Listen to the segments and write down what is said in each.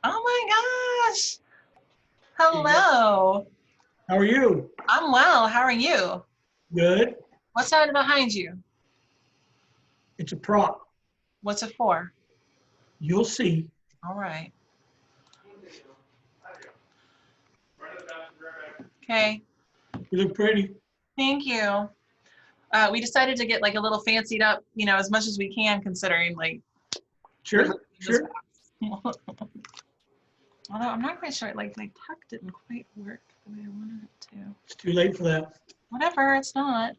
Oh my gosh. Hello. How are you? I'm well. How are you? Good. What's that behind you? It's a prop. What's it for? You'll see. All right. Okay. You look pretty. Thank you. We decided to get like a little fancied up, as much as we can, considering like. Sure. Sure. Although I'm not quite sure, like my tuck didn't quite work the way I wanted it to. It's too late for that. Whatever, it's not.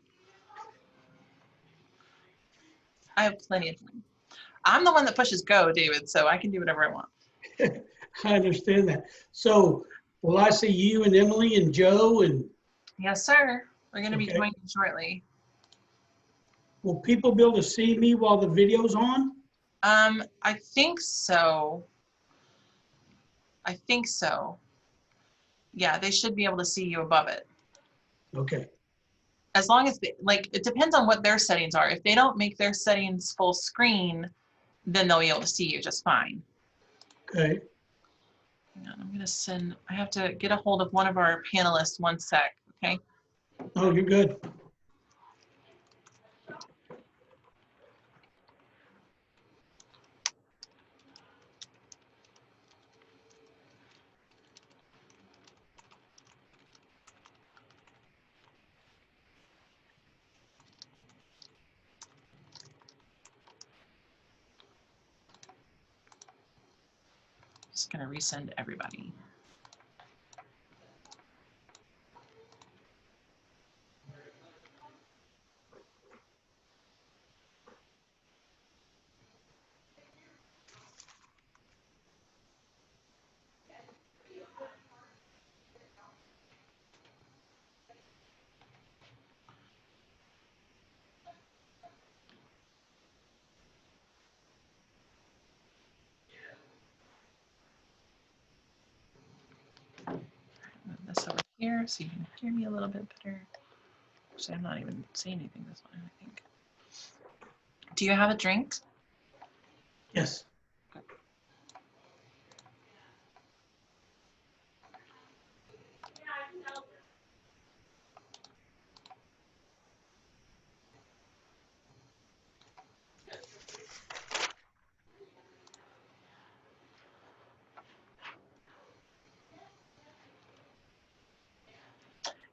I have plenty of time. I'm the one that pushes go, David, so I can do whatever I want. I understand that. So will I see you and Emily and Joe and? Yes, sir. We're going to be Okay. joining shortly. Will people be able to see me while the video's on? I think so. I think so. Yeah, they should be able to see you above it. Okay. As long as, it depends on what their settings are. If they don't make their settings full screen, then they'll be able to see you just fine. Okay. Hang on, I'm going to send, I have to get a hold of one of our panelists, one sec, okay? Oh, you're good. Just going to resend everybody. Move this over here so you can hear me a little bit better. Actually, I'm not even saying anything this one, I think. Do you have a drink? Yes.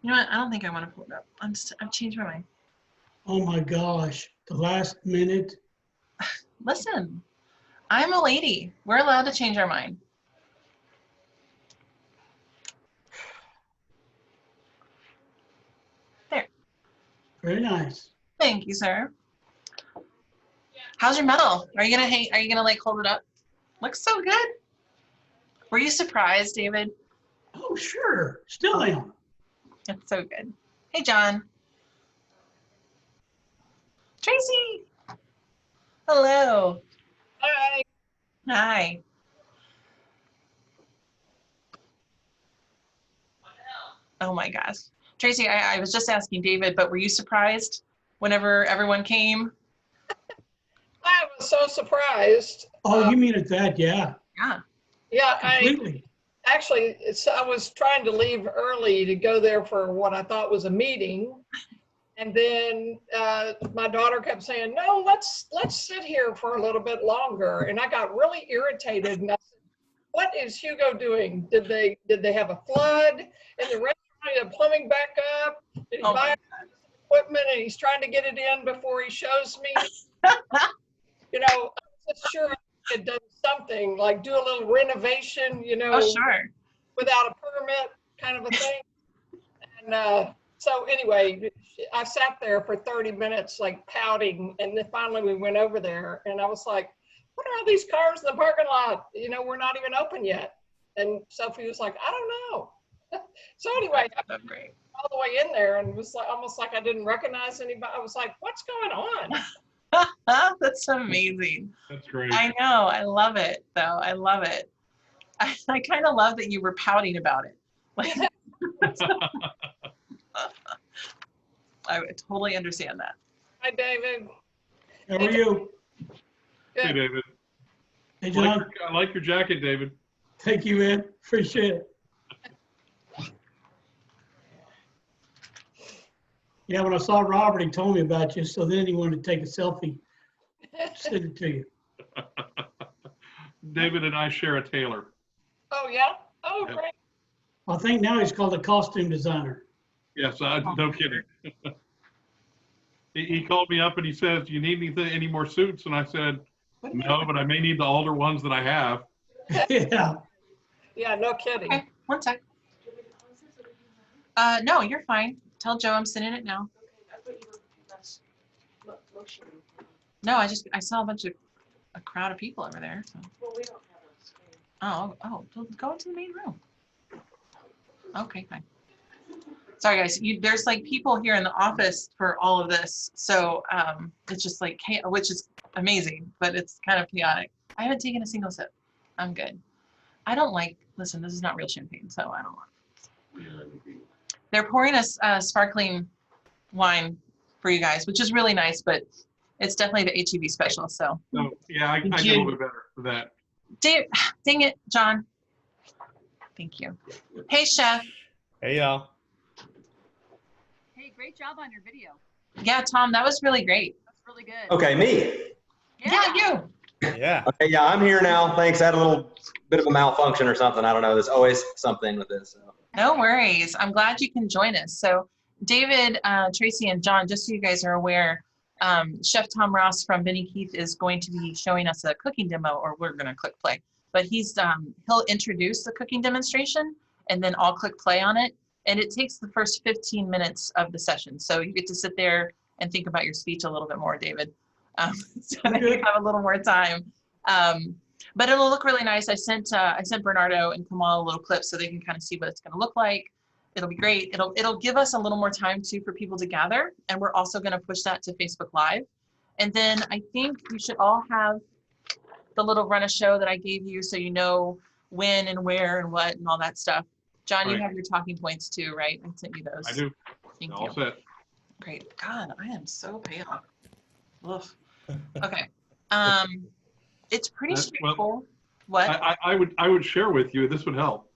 You know what? I don't think I want to pull it up. I've changed my mind. Oh my gosh. The last minute. Listen, I'm a lady. We're allowed to change our mind. There. Very nice. Thank you, sir. How's your medal? Are you gonna hang? Are you gonna like hold it up? Looks so good. Were you surprised, David? Oh, sure. Still am. It's so good. Hey, John. Tracy. Hello. Hi. Hi. Oh my gosh. Tracy, I was just asking David, but were you surprised whenever everyone came? I was so surprised. Oh, you mean it that? Yeah. Yeah. Yeah, Completely. I was trying to leave early to go there for what I thought was a meeting. And then my daughter kept saying, no, let's sit here for a little bit longer. And I got really irritated. And I said, what is Hugo doing? Did they have a flood in the restaurant? Did the plumbing back up? Did he buy equipment and he's trying to get it in before he shows me? I was just sure I had done something, like do a little renovation, Oh, sure. without a permit kind of a thing. And so anyway, I sat there for 30 minutes like pouting, and then finally we went over there and I was like, what are all these cars in the parking lot? We're not even open yet. And Sophie was like, I don't know. So anyway, I That's great. all the way in there and it was like almost like I didn't recognize anybody. I was like, what's going on? That's amazing. That's great. I know. I love it, though. I love it. I kind of love that you were pouting about it. Like, I totally understand that. Hi, David. How are you? Good. Hey, David. Hey, John. I like your jacket, David. Thank you, man. Appreciate it. Yeah, when I saw Robert, he told me about you, so then he wanted to take a selfie, send it to you. David and I share a tailor. Oh, yeah? Oh, Yeah. great. I think now he's called a costume designer. Yes, no kidding. He called me up and he says, "Do you need any more suits?" And I said, "No, but I may need the older ones that I have." Yeah. Yeah, no kidding. Okay, one sec. No, you're fine. Tell Joe I'm sending it now. No, I saw a crowd of people over there. So. Well, we don't have a screen. Oh, well, go into the main room. Okay, fine. Sorry, guys. There's like people here in the office for all of this, so it's just like which is amazing, but it's kind of chaotic. I haven't taken a single sip. I'm good. I don't like. Listen, this is not real champagne, so I don't want. They're pouring us sparkling wine for you guys, which is really nice, but it's definitely the HEB special. So. So yeah, I get a little bit better for that. Dang it, John. Thank you. Hey, Chef. Hey, y'all. Hey, great job on your video. Yeah, Tom, that was really great. That's really good. Okay, me. Yeah, you. Yeah. Okay, yeah, I'm here now. Thanks. I had a little bit of a malfunction or something. I don't know. There's always something with this. So. No worries. I'm glad you can join us. So David, Tracy, and John, just so you guys are aware, Chef Tom Ross from Benny Keith is going to be showing us a cooking demo, or we're going to click play. But he'll introduce the cooking demonstration, and then I'll click play on it. And it takes the first 15 minutes of the session. So you get to sit there and think about your speech a little bit more, David. So that you have a little more time. But it'll look really nice. I sent Bernardo and Kamal a little clip so they can kind of see what it's going to look like. It'll be great. It'll give us a little more time too for people to gather. And we're also going to push that to Facebook Live. And then I think you should all have the little run a show that I gave you so you know when and where and what and all that stuff. John, you Right. have your talking points too, right? I sent you those. I do. Thank All you. set. Great. God, I am so pale. Ugh. Okay. It's pretty Well, straightforward. What? I would share with you. This would help.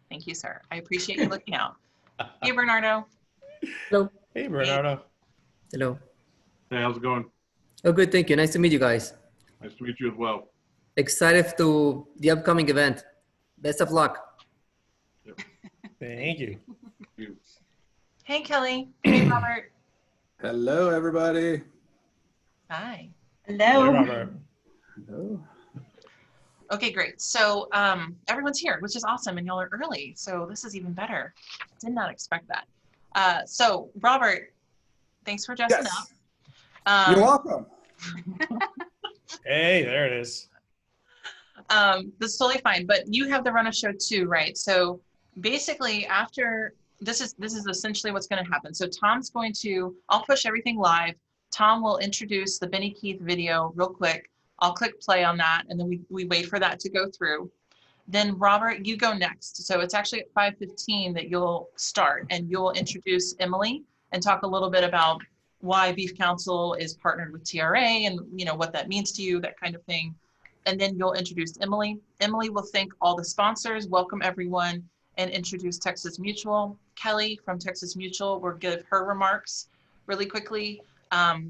Thank you, sir. I appreciate you looking out. Hey, Bernardo. Hello. Hey, Bernardo. Hello. Hey, how's it going? Oh, good. Thank you. Nice to meet you guys. Nice to meet you as well. Excited to the upcoming event. Best of luck. Thank you. You. Hey, Kelly. Hey, Robert. Hello, everybody. Hi. Hey, Hello. Robert. Hello. Okay, great. So everyone's here, which is awesome, and y'all are early, so this is even better. Did not expect that. So Robert, thanks for dressing Yes. up. You're welcome. Hey, there it is. This is totally fine, but you have the run of show too, right? So basically, after this is essentially what's going to happen. So Tom's going to, I'll push everything live. Tom will introduce the Benny Keith video real quick. I'll click play on that, and then we wait for that to go through. Then Robert, you go next. So it's actually at 5:15 that you'll start, and you'll introduce Emily and talk a little bit about why Beef Council is partnered with TRA and what that means to you, that kind of thing. And then you'll introduce Emily. Emily will thank all the sponsors, welcome everyone, and introduce Texas Mutual. Kelly from Texas Mutual will give her remarks really quickly.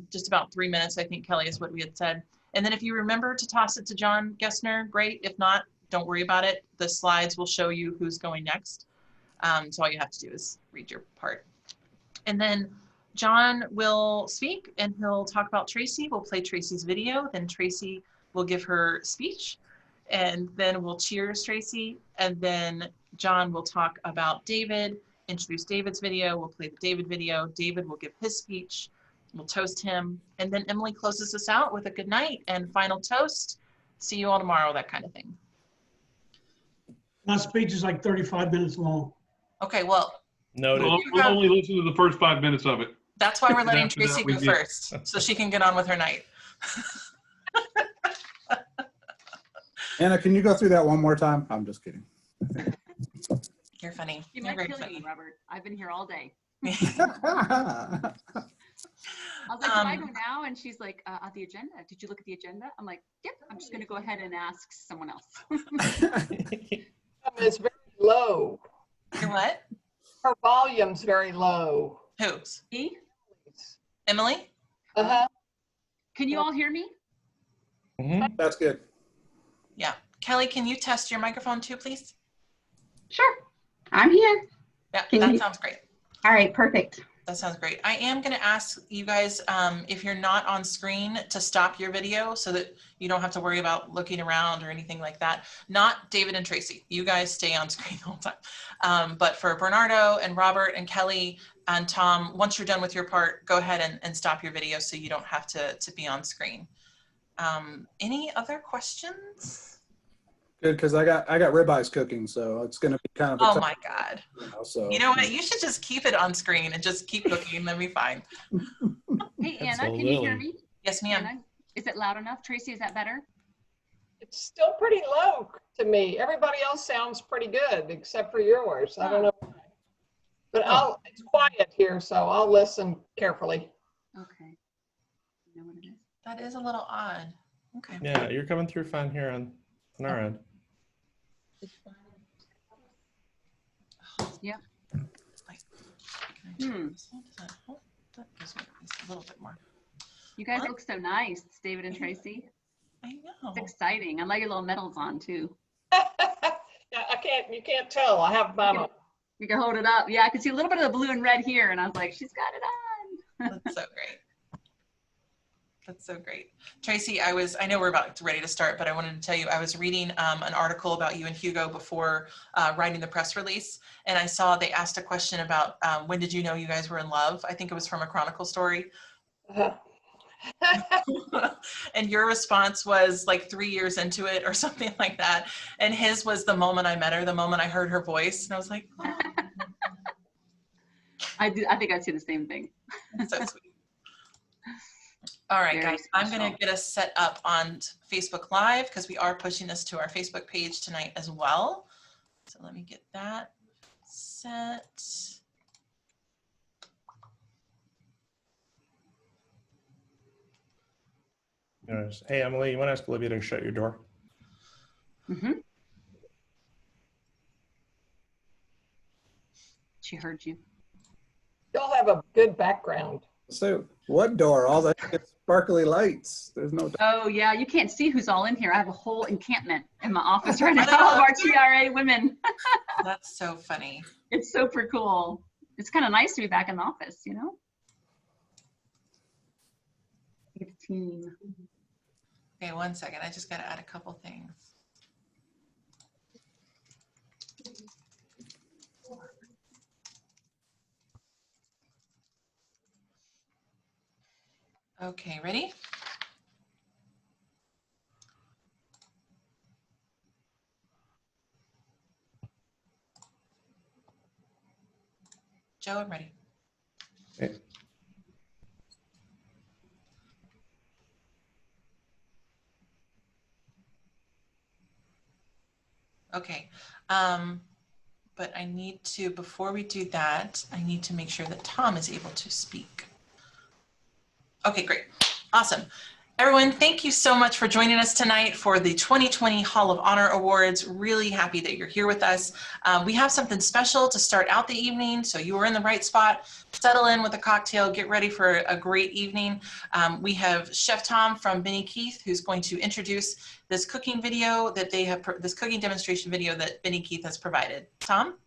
Just about 3 minutes, I think, Kelly, is what we had said. And then if you remember to toss it to John Gessner, great. If not, don't worry about it. The slides will show you who's going next. So all you have to do is read your part. And then John will speak and he'll talk about Tracy. We'll play Tracy's video. Then Tracy will give her speech. And then we'll cheers Tracy. And then John will talk about David, introduce David's video. We'll play the David video. David will give his speech. We'll toast him. And then Emily closes us out with a good night and final toast. See you all tomorrow, that kind of thing. My speech is like 35 minutes long. Okay, well, Noted. We'll only listen to the first 5 minutes of it. that's why we're letting After that, Tracy we go get- first, so she can get on with her night. Anna, can you go through that one more time? I'm just kidding. You're funny. You You're might very kill funny. me, Robert. I've been here all day. I was like, do I go now? And she's like, the agenda. Did you look at the agenda? I'm like, yep, I'm just going to go ahead and ask someone else. It's very low. Your what? Her volume's very low. Whose? Me? Emily? Uh-huh. Can you all hear me? That's good. Yeah. Kelly, can you test your microphone too, please? Sure. I'm here. Yeah, Can that you- sounds great. All right, perfect. That sounds great. I am going to ask you guys, if you're not on screen, to stop your video so that you don't have to worry about looking around or anything like that. Not David and Tracy. You guys stay on screen the whole time. But for Bernardo and Robert and Kelly and Tom, once you're done with your part, go ahead and stop your video so you don't have to be on screen. Any other questions? Good, because I got ribeyes cooking, so it's going to be kind of a Oh tough, my God. so. You know what? You should just keep it on screen and just keep cooking. That'll be fine. Hey, Anna, can you hear me? Yes, ma'am. Anna, is it loud enough? Tracy, is that better? It's still pretty low to me. Everybody else sounds pretty good except for yours. I don't know. But it's quiet here, so I'll listen carefully. Okay. You know what it is? That is a little odd. Okay. Yeah, you're coming through fine here on our end. Yeah. That gives me at least a little bit more. You guys What? look so nice, David and Tracy. I know. It's exciting. I like your little medals on too. Yeah, you can't tell. I have mine on. You can hold it up. Yeah, I can see a little bit of the blue and red here, and I was like, she's got it on. That's so great. That's so great. Tracy, I know we're about ready to start, but I wanted to tell you, I was reading an article about you and Hugo before writing the press release. And I saw they asked a question about when did you know you guys were in love? I think it was from a Chronicle story. And your response was like 3 years into it or something like that. And his was the moment I met her, the moment I heard her voice. And I was like, oh. I think I'd say the same thing. So sweet. All right, Very guys, I'm special. going to get us set up on Facebook Live because we are pushing this to our Facebook page tonight as well. So let me get that set. Yes. Hey, Emily, you want to ask Olivia to shut your door? She heard you. Y'all have a good background. So what door? All the sparkly lights. There's no. Oh yeah, you can't see who's all in here. I have a whole encampment in my office right now of our TRA women. That's so funny. It's super cool. It's kind of nice to be back in the office, you know? It's a team. Okay, 1 second. I just got to add a couple things. Okay, ready? Joe, I'm ready. Okay. Okay, but I need to, before we do that, I need to make sure that Tom is able to speak. Okay, great, awesome. Everyone, thank you so much for joining us tonight for the 2020 Hall of Honor Awards. Really happy that you're here with us. We have something special to start out the evening, so you are in the right spot. Settle in with a cocktail, get ready for a great evening. We have Chef Tom from Benny Keith, who's going to introduce this cooking video that they have, this cooking demonstration video that Benny Keith has provided. Tom?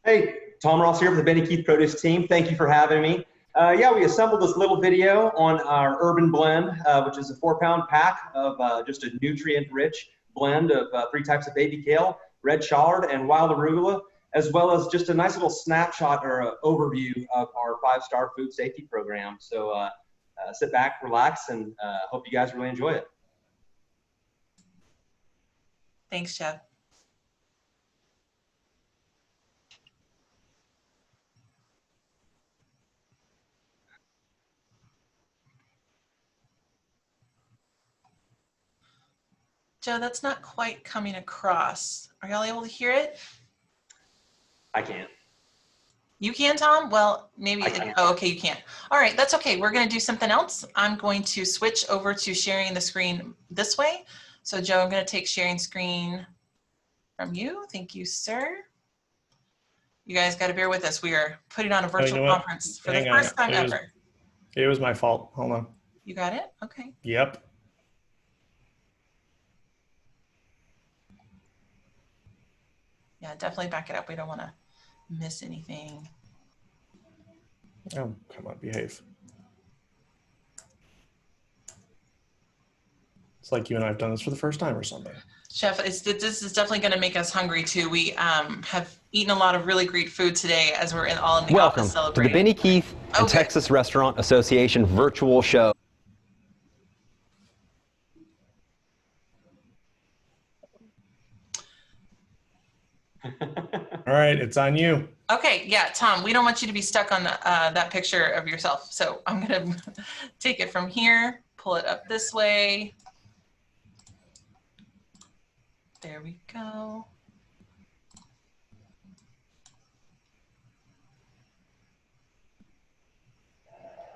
Hey, Tom Ross here with the Benny Keith Produce team. Thank you for having me. Yeah, we assembled this little video on our urban blend, which is a 4-pound pack of just a nutrient-rich blend of 3 types of baby kale, red shallot, and wild arugula, as well as just a nice little snapshot or overview of our 5-star food safety program. So sit back, relax, and hope you guys really enjoy it. Thanks, Chef. Joe, that's not quite coming across. Are y'all able to hear it? I can't. You can, Tom? Well, maybe, I can. oh, okay, you can't. All right, that's okay. We're gonna do something else. I'm going to switch over to sharing the screen this way. So Joe, I'm gonna take sharing screen from you. Thank you, sir. You guys gotta bear with us. We are putting on a Oh, you virtual know what? conference for Hang the on. first time ever. It was my fault. Hold on. You got it? Okay. Yep. Yeah, definitely back it up. We don't wanna miss anything. Oh, come on, behave. It's like you and I have done this for the first time or something. Chef, this is definitely going to make us hungry too. We have eaten a lot of really great food today as we're all in the Welcome office to the celebrating. Benny Keith and Texas Restaurant Association virtual show. All right, it's on you. Okay, yeah, Tom, we don't want you to be stuck on that picture of yourself. So I'm going to take it from here, pull it up this way. There we go.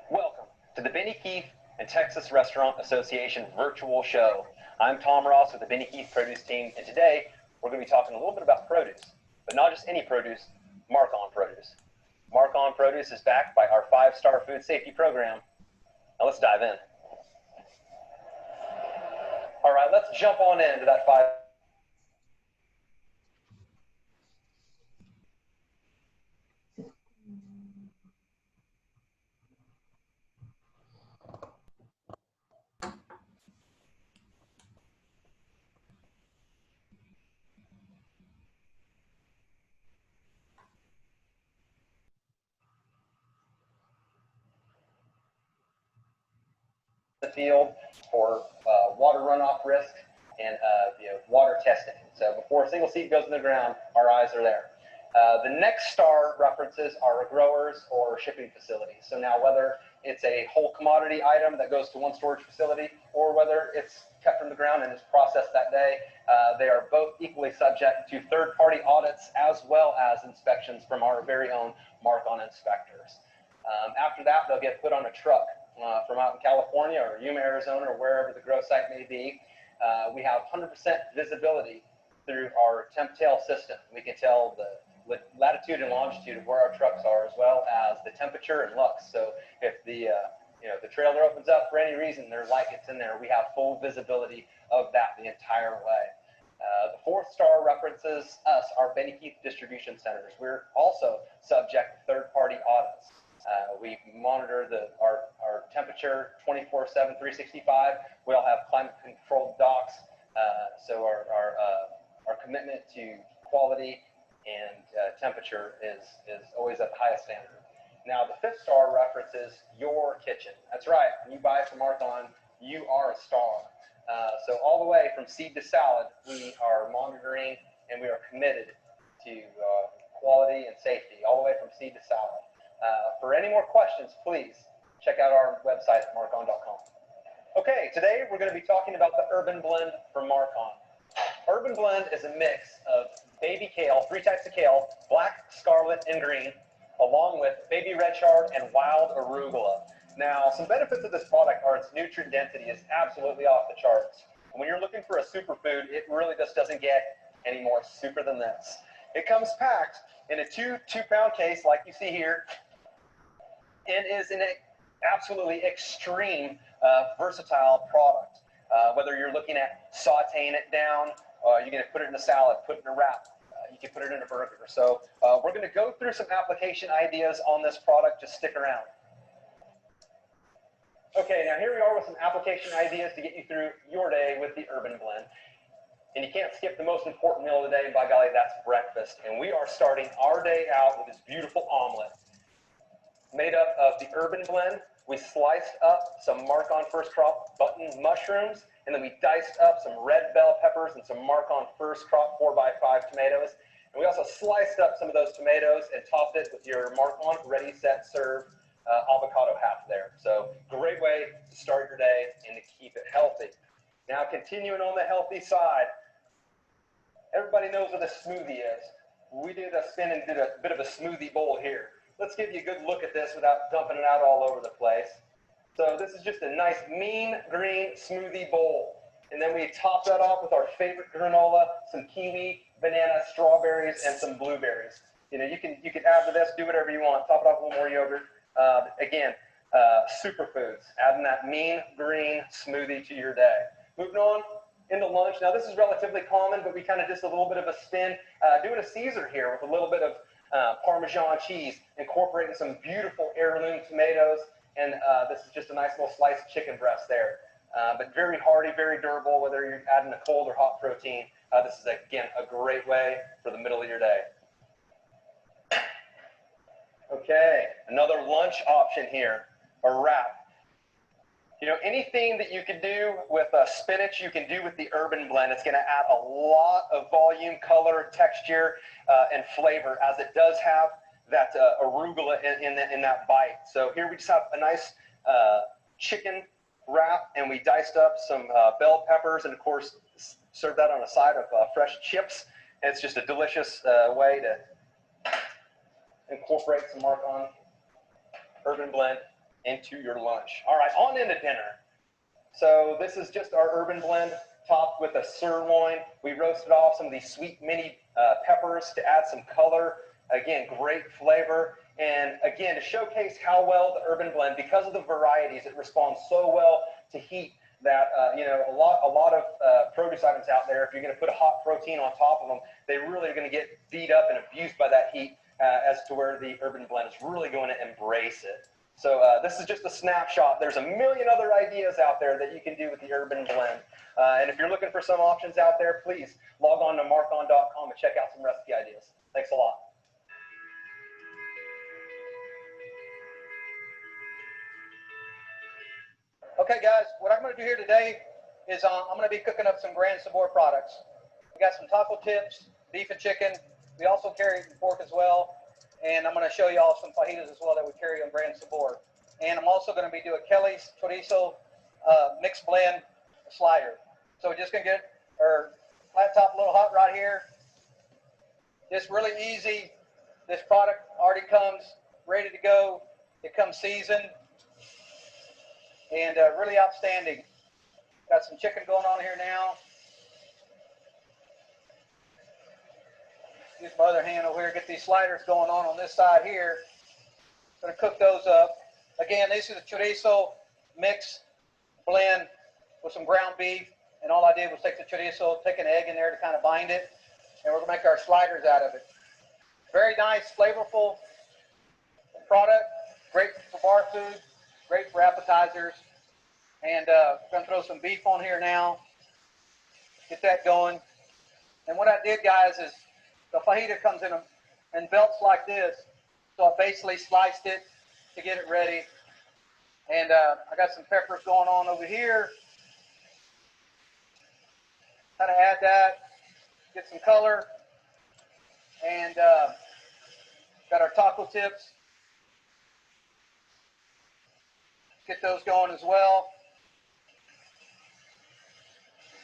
Welcome to the Benny Keith and Texas Restaurant Association virtual show. I'm Tom Ross with the Benny Keith produce team, and today we're going to be talking a little bit about produce, but not just any produce, Mark-On produce. Mark-On produce is backed by our 5-star food safety program. Now let's dive in. All right, let's jump on into that 5. The field for water runoff risk and water testing. So before a single seed goes in the ground, our eyes are there. The next star references are growers or shipping facilities. So now whether it's a whole commodity item that goes to one storage facility or whether it's cut from the ground and is processed that day, they are both equally subject to third-party audits as well as inspections from our very own Mark-On inspectors. After that, they'll get put on a truck from out in California or Yuma, Arizona, or wherever the grow site may be. We have 100% visibility through our temp tail system. We can tell the latitude and longitude of where our trucks are, as well as the temperature and lux. So if the the trailer opens up for any reason, their light gets in there, we have full visibility of that the entire way. The 4th star references us, our Benny Keith distribution centers. We're also subject to third-party audits. We monitor our temperature 24/7, 365. We all have climate-controlled docks, so our commitment to quality and temperature is always at the highest standard. Now, the 5th star references your kitchen. That's right. When you buy from Mark-On, you are a star. So all the way from seed to salad, we are monitoring and we are committed to quality and safety, all the way from seed to salad. For any more questions, please check out our website at markon.com. Okay, today we're going to be talking about the Urban Blend from Mark-On. Urban Blend is a mix of baby kale, 3 types of kale, black, scarlet, and green, along with baby red chard and wild arugula. Now, some benefits of this product are its nutrient density is absolutely off the charts. When you're looking for a superfood, it really just doesn't get any more super than this. It comes packed in a 2-pound case like you see here. It is an absolutely extreme versatile product. Whether you're looking at sauteing it down, you're going to put it in a salad, put it in a wrap, you can put it in a burger. So we're going to go through some application ideas on this product. Just stick around. Okay, now here we are with some application ideas to get you through your day with the Urban Blend. And you can't skip the most important meal of the day, and by golly, that's breakfast. And we are starting our day out with this beautiful omelet. Made up of the Urban Blend, we sliced up some Mark-On first crop button mushrooms, and then we diced up some red bell peppers and some Mark-On first crop 4x5 tomatoes. And we also sliced up some of those tomatoes and topped it with your Mark-On ready, set, serve avocado half there. So great way to start your day and to keep it healthy. Now continuing on the healthy side, everybody knows what a smoothie is. we did a spin and did a bit of a smoothie bowl here. Let's give you a good look at this without dumping it out all over the place. So this is just a nice mean green smoothie bowl. And then we top that off with our favorite granola, some kiwi, banana, strawberries, and some blueberries. You know, you can add to this, do whatever you want. Top it off with a little more yogurt. Again, superfoods, adding that mean green smoothie to your day. Moving on into lunch. Now this is relatively common, but we kind of just a little bit of a spin, doing a Caesar here with a little bit of Parmesan cheese, incorporating some beautiful heirloom tomatoes, and this is just a nice little slice of chicken breast there. But very hearty, very durable, whether you're adding a cold or hot protein. This is, again, a great way for the middle of your day. Okay, another lunch option here, a wrap. You know, anything that you can do with spinach, you can do with the urban blend. It's going to add a lot of volume, color, texture, and flavor, as it does have that arugula in that bite. So here we just have a nice chicken wrap, and we diced up some bell peppers, and of course serve that on a side of fresh chips. And it's just a delicious way to incorporate some Mark-on urban blend into your lunch. All right, on into dinner. So this is just our urban blend topped with a sirloin. We roasted off some of these sweet mini peppers to add some color. Again, great flavor. And again, to showcase how well the urban blend, because of the varieties, it responds so well to heat that, you know, a lot of produce items out there, if you're going to put a hot protein on top of them, they really are going to get beat up and abused by that heat, as to where the urban blend is really going to embrace it. So this is just a snapshot. There's a million other ideas out there that you can do with the urban blend. And if you're looking for some options out there, please log on to markon.com and check out some recipe ideas. Thanks a lot. Okay, guys, what I'm going to do here today is I'm going to be cooking up some Grand Sabor products. We got some taco tips, beef and chicken. We also carry pork as well. And I'm going to show you all some fajitas as well that we carry on Grand Sabor. And I'm also going to be doing Kelly's chorizo mixed blend slider. So we're just going to get our flat top a little hot right here. Just really easy. This product already comes ready to go. It comes seasoned. And really outstanding. Got some chicken going on here now. Use my other hand over here, get these sliders going on this side here. Gonna cook those up. Again, this is a chorizo mix blend with some ground beef. And all I did was take the chorizo, take an egg in there to kind of bind it. And we're gonna make our sliders out of it. Very nice, flavorful product. Great for bar food, great for appetizers. And I'm gonna throw some beef on here now. Get that going. And what I did, guys, is the fajita comes in belts like this. So I basically sliced it to get it ready. And I got some peppers going on over here. Kind of add that, get some color. And got our taco tips. Get those going as well.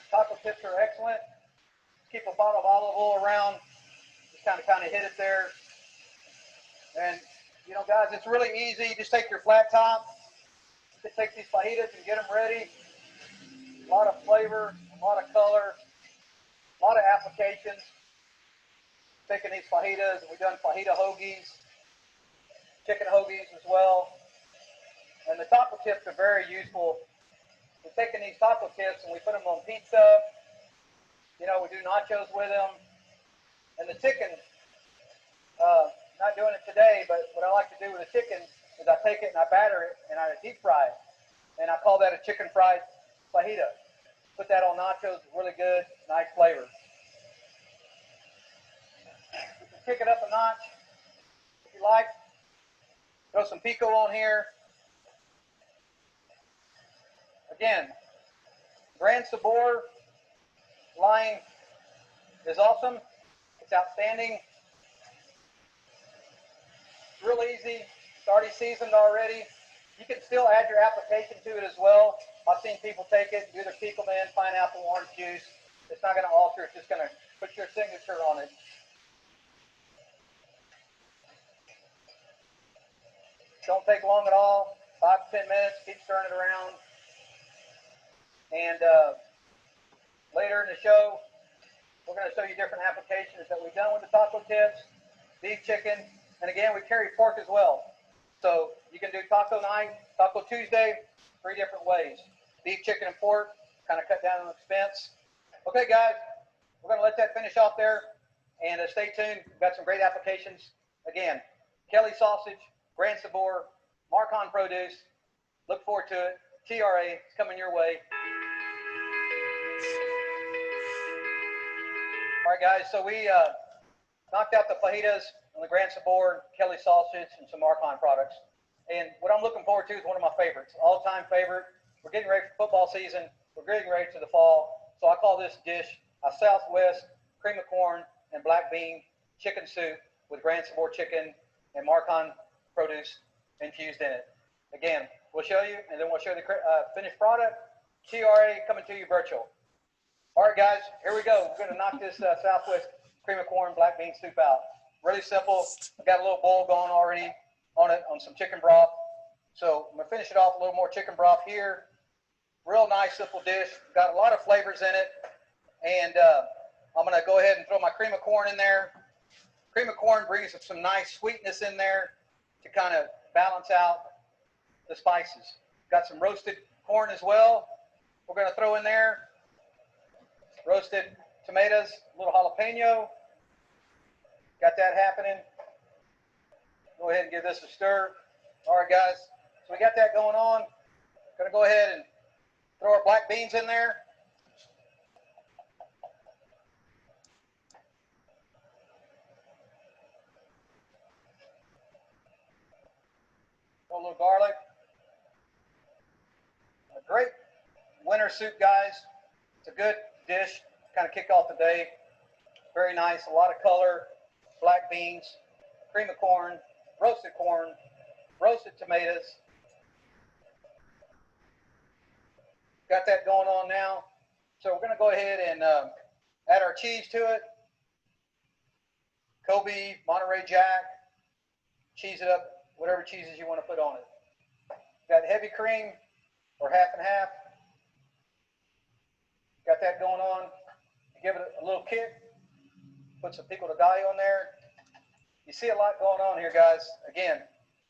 Taco tips are excellent. Keep a bottle of olive oil around. Just kind of hit it there. And, you know, guys, it's really easy. Just take your flat top. Just take these fajitas and get them ready. A lot of flavor, a lot of color, a lot of applications. Taking these fajitas, we've done fajita hoagies, chicken hoagies as well. And the taco tips are very useful. We're taking these taco tips and we put them on pizza. You know, we do nachos with them. And the chicken, not doing it today, but what I like to do with the chicken is I take it and I batter it and I deep fry it. And I call that a chicken fried fajita. Put that on nachos, really good, nice flavor. You can kick it up a notch if you like. Throw some pico on here. Again, Grand Sabor line is awesome. It's outstanding. It's real easy. It's already seasoned already. You can still add your application to it as well. I've seen people take it, do their pickle man, pineapple, orange juice. It's not going to alter. It's just going to put your signature on it. Don't take long at all. 5 to 10 minutes. Keep stirring it around. And later in the show, we're going to show you different applications that we've done with the taco tips, beef, chicken, and again, we carry pork as well. So you can do taco night, taco Tuesday, 3 different ways. Beef, chicken, and pork, kind of cut down on expense. Okay, guys, we're going to let that finish off there, and stay tuned. We've got some great applications. Again, Kelly sausage, Grand Sabor, Marcon produce. Look forward to it. TRA is coming your way. All right, guys, so we knocked out the fajitas and the Grand Sabor, Kelly sausage, and some Marcon products. And what I'm looking forward to is one of my favorites, all-time favorite. We're getting ready for football season. We're getting ready to the fall. So I call this dish a Southwest cream of corn and black bean chicken soup with Grand Sabor chicken and Marcon produce infused in it. Again, we'll show you, and then we'll show you the finished product. TRA coming to you virtual. All right, guys, here we go. We're going to knock this Southwest cream of corn black bean soup out. Really simple. I've got a little bowl going already on it, on some chicken broth. So I'm going to finish it off with a little more chicken broth here. Real nice, simple dish. Got a lot of flavors in it. And I'm going to go ahead and throw my cream of corn in there. Cream of corn brings some nice sweetness in there to kind of balance out the spices. Got some roasted corn as well. We're going to throw in there. Roasted tomatoes, a little jalapeno. Got that happening. Go ahead and give this a stir. All right, guys. So we got that going on. Going to go ahead and throw our black beans in there. Throw a little garlic. A great winter soup, guys. It's a good dish to kind of kick off the day. Very nice. A lot of color. Black beans, cream of corn, roasted tomatoes. Got that going on now. So we're going to go ahead and add our cheese to it. Kobe, Monterey Jack, cheese it up, whatever cheeses you want to put on it. Got heavy cream or half and half. Got that going on. Give it a little kick. Put some pico de gallo in there. You see a lot going on here, guys. Again,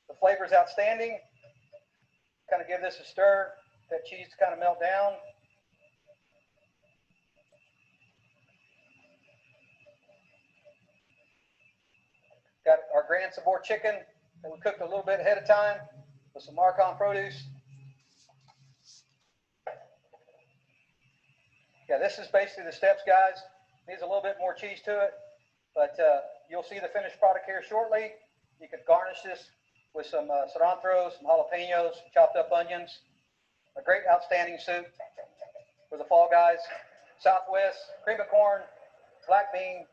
the flavor is outstanding. Kind of give this a stir. That cheese to kind of melt down. Got our Grand Sabor chicken that we cooked a little bit ahead of time with some Marcon produce. Yeah, this is basically the steps, guys. Needs a little bit more cheese to it, but you'll see the finished product here shortly. You could garnish this with some cilantro, some jalapenos, chopped up onions. A great, outstanding soup for the fall, guys. Southwest cream of corn, black bean,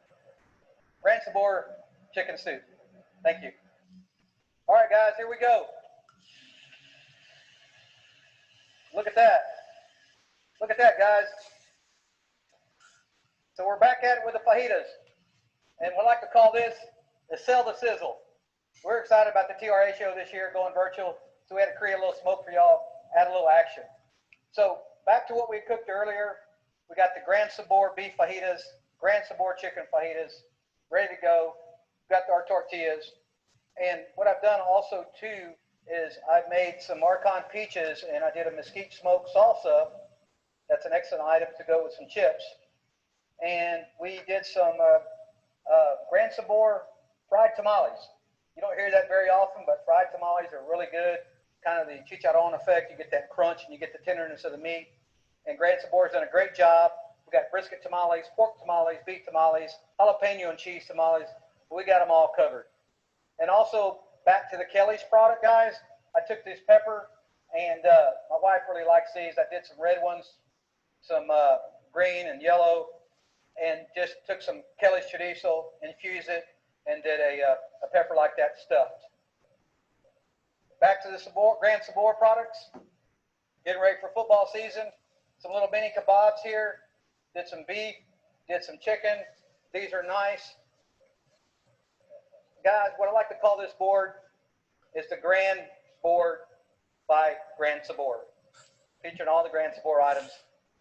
Grand Sabor chicken soup. Thank you. All right, guys, here we go. Look at that. Look at that, guys. So we're back at it with the fajitas. And we like to call this the sell the sizzle. We're excited about the TRA show this year going virtual. So we had to create a little smoke for y'all, add a little action. So back to what we cooked earlier. We got the Grand Sabor beef fajitas, Grand Sabor chicken fajitas, ready to go. Got our tortillas. And what I've done also too is I've made some Marcon peaches and I did a mesquite smoked salsa. That's an excellent item to go with some chips. And we did some Grand Sabor fried tamales. You don't hear that very often, but fried tamales are really good. Kind of the chicharron effect. You get that crunch and you get the tenderness of the meat. And Grand Sabor's done a great job. We got brisket tamales, pork tamales, beef tamales, jalapeno and cheese tamales. We got them all covered. And also back to the Kelly's product, guys. I took this pepper and my wife really likes these. I did some red ones, some green and yellow, and just took some Kelly's chorizo, infused it, and did a pepper like that stuffed. Back to the Grand Sabor products. Getting ready for football season. Some little mini kebabs here. Did some beef, did some chicken. These are nice. Guys, what I like to call this board is the Grand Board by Grand Sabor, featuring all the Grand Sabor items,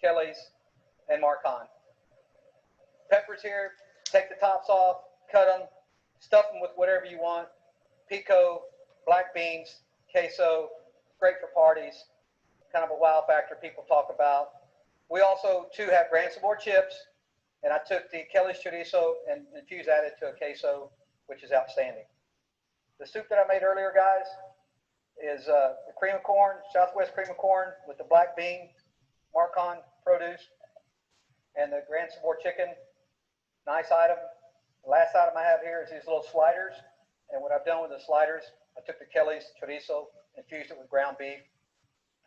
Kelly's and Marcon. Peppers here, take the tops off, cut them, stuff them with whatever you want. Pico, black beans, queso, great for parties, kind of a wow factor people talk about. We also, too, have Grand Sabor chips, and I took the Kelly's chorizo and infused that into a queso, which is outstanding. The soup that I made earlier, guys, is the cream of corn, Southwest cream of corn with the black bean, Marcon produce, and the Grand Sabor chicken. Nice item. The last item I have here is these little sliders. And what I've done with the sliders, I took the Kelly's chorizo, infused it with ground beef,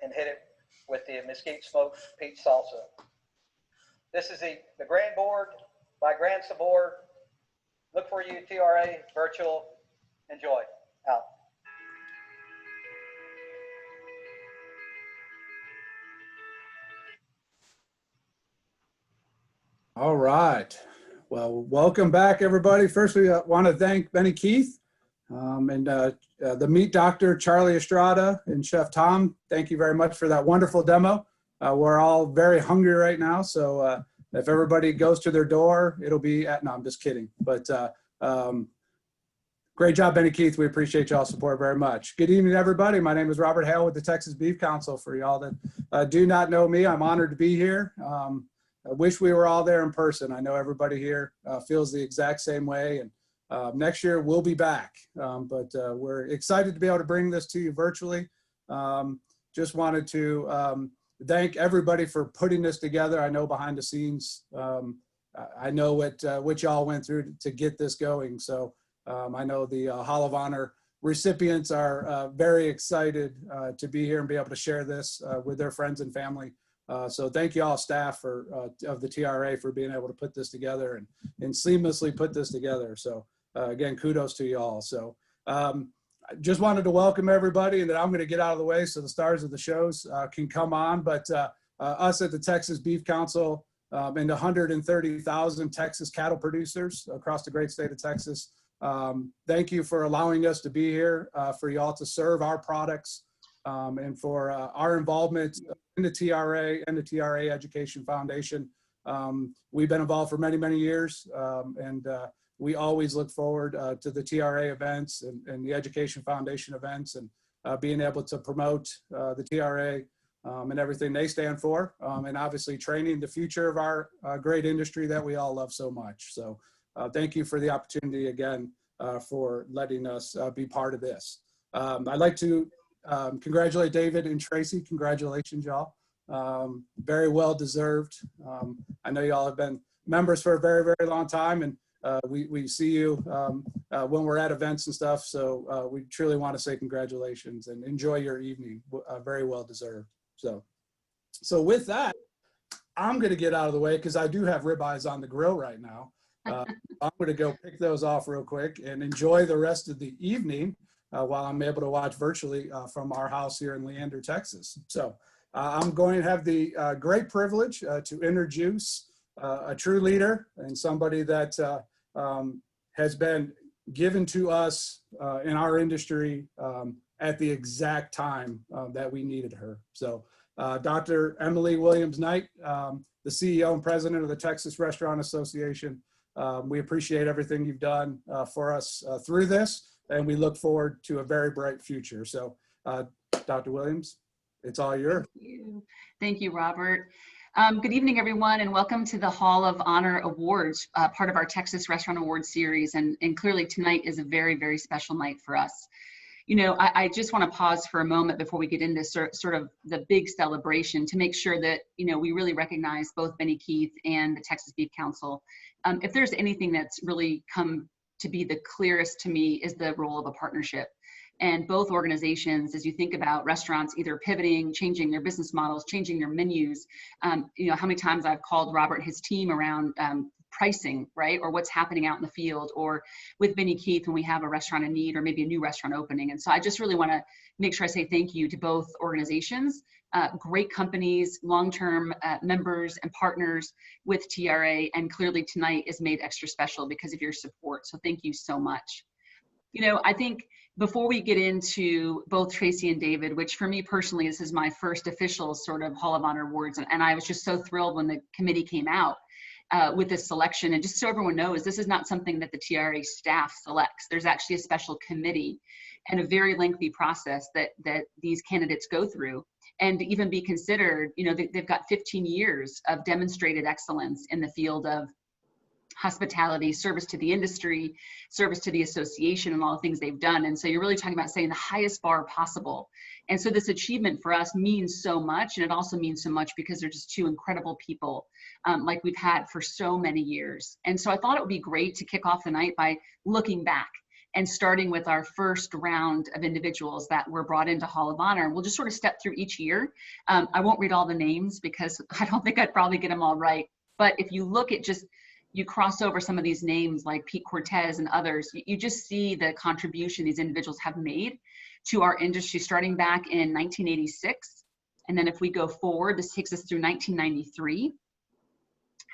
and hit it with the mesquite smoked peach salsa. This is the Grand Board by Grand Sabor. Look for you, TRA, virtual. Enjoy. Out. All right. Well, welcome back, everybody. First, we want to thank Benny Keith and the meat doctor, Charlie Estrada, and Chef Tom. Thank you very much for that wonderful demo. We're all very hungry right now, so if everybody goes to their door, it'll be at, no, I'm just kidding. But great job, Benny Keith. We appreciate y'all's support very much. Good evening, everybody. My name is Robert Hale with the Texas Beef Council. For y'all that do not know me, I'm honored to be here. I wish we were all there in person. I know everybody here feels the exact same way, and next year we'll be back. But we're excited to be able to bring this to you virtually. Just wanted to thank everybody for putting this together. I know behind the scenes, I know what y'all went through to get this going. So I know the Hall of Honor recipients are very excited to be here and be able to share this with their friends and family. So thank you all staff of the TRA for being able to put this together and seamlessly put this together. So again, kudos to you all. So I just wanted to welcome everybody, and then I'm going to get out of the way so the stars of the shows can come on. But us at the Texas Beef Council and 130,000 Texas cattle producers across the great state of Texas, thank you for allowing us to be here, for y'all to serve our products, and for our involvement in the TRA and the TRA Education Foundation. We've been involved for many, many years, and we always look forward to the TRA events and the Education Foundation events, and being able to promote the TRA and everything they stand for, and obviously training the future of our great industry that we all love so much. So thank you for the opportunity again for letting us be part of this. I'd like to congratulate David and Tracy. Congratulations, y'all. Very well deserved. I know y'all have been members for a very, very long time, and we see you when we're at events and stuff. So we truly want to say congratulations and enjoy your evening. Very well deserved. So with that, I'm going to get out of the way because I do have ribeyes on the grill right now. I'm going to go pick those off real quick and enjoy the rest of the evening while I'm able to watch virtually from our house here in Leander, Texas. So I'm going to have the great privilege to introduce a true leader and somebody that has been given to us in our industry at the exact time that we needed her. So Dr. Emily Williams-Knight, the CEO and president of the Texas Restaurant Association. We appreciate everything you've done for us through this, and we look forward to a very bright future. So Dr. Williams, it's all yours. Thank you, Robert. Good evening, everyone, and welcome to the Hall of Honor Awards, part of our Texas Restaurant Awards series. And clearly tonight is a very, very special night for us. You know, I just want to pause for a moment before we get into sort of the big celebration to make sure that, you know, we really recognize both Benny Keith and the Texas Beef Council. If there's anything that's really come to be the clearest to me is the role of a partnership. And both organizations, as you think about restaurants either pivoting, changing their business models, changing their menus, you know, how many times I've called Robert and his team around pricing, right? Or what's happening out in the field, or with Benny Keith when we have a restaurant in need or maybe a new restaurant opening. And so I just really want to make sure I say thank you to both organizations, great companies, long-term members and partners with TRA. And clearly tonight is made extra special because of your support. So thank you so much. You know, I think before we get into both Tracy and David, which for me personally, this is my first official sort of Hall of Honor awards, and I was just so thrilled when the committee came out with this selection. And just so everyone knows, this is not something that the TRA staff selects. There's actually a special committee and a very lengthy process that these candidates go through. And to even be considered, you know, they've got 15 years of demonstrated excellence in the field of hospitality, service to the industry, service to the association, and all the things they've done. And so you're really talking about setting the highest bar possible. And so this achievement for us means so much, and it also means so much because they're just two incredible people like we've had for so many years. And so I thought it would be great to kick off the night by looking back and starting with our first round of individuals that were brought into Hall of Honor. We'll just sort of step through each year. I won't read all the names because I don't think I'd probably get them all right. But if you look at just, you cross over some of these names like Pete Cortez and others, you just see the contribution these individuals have made to our industry starting back in 1986. And then if we go forward, this takes us through 1993.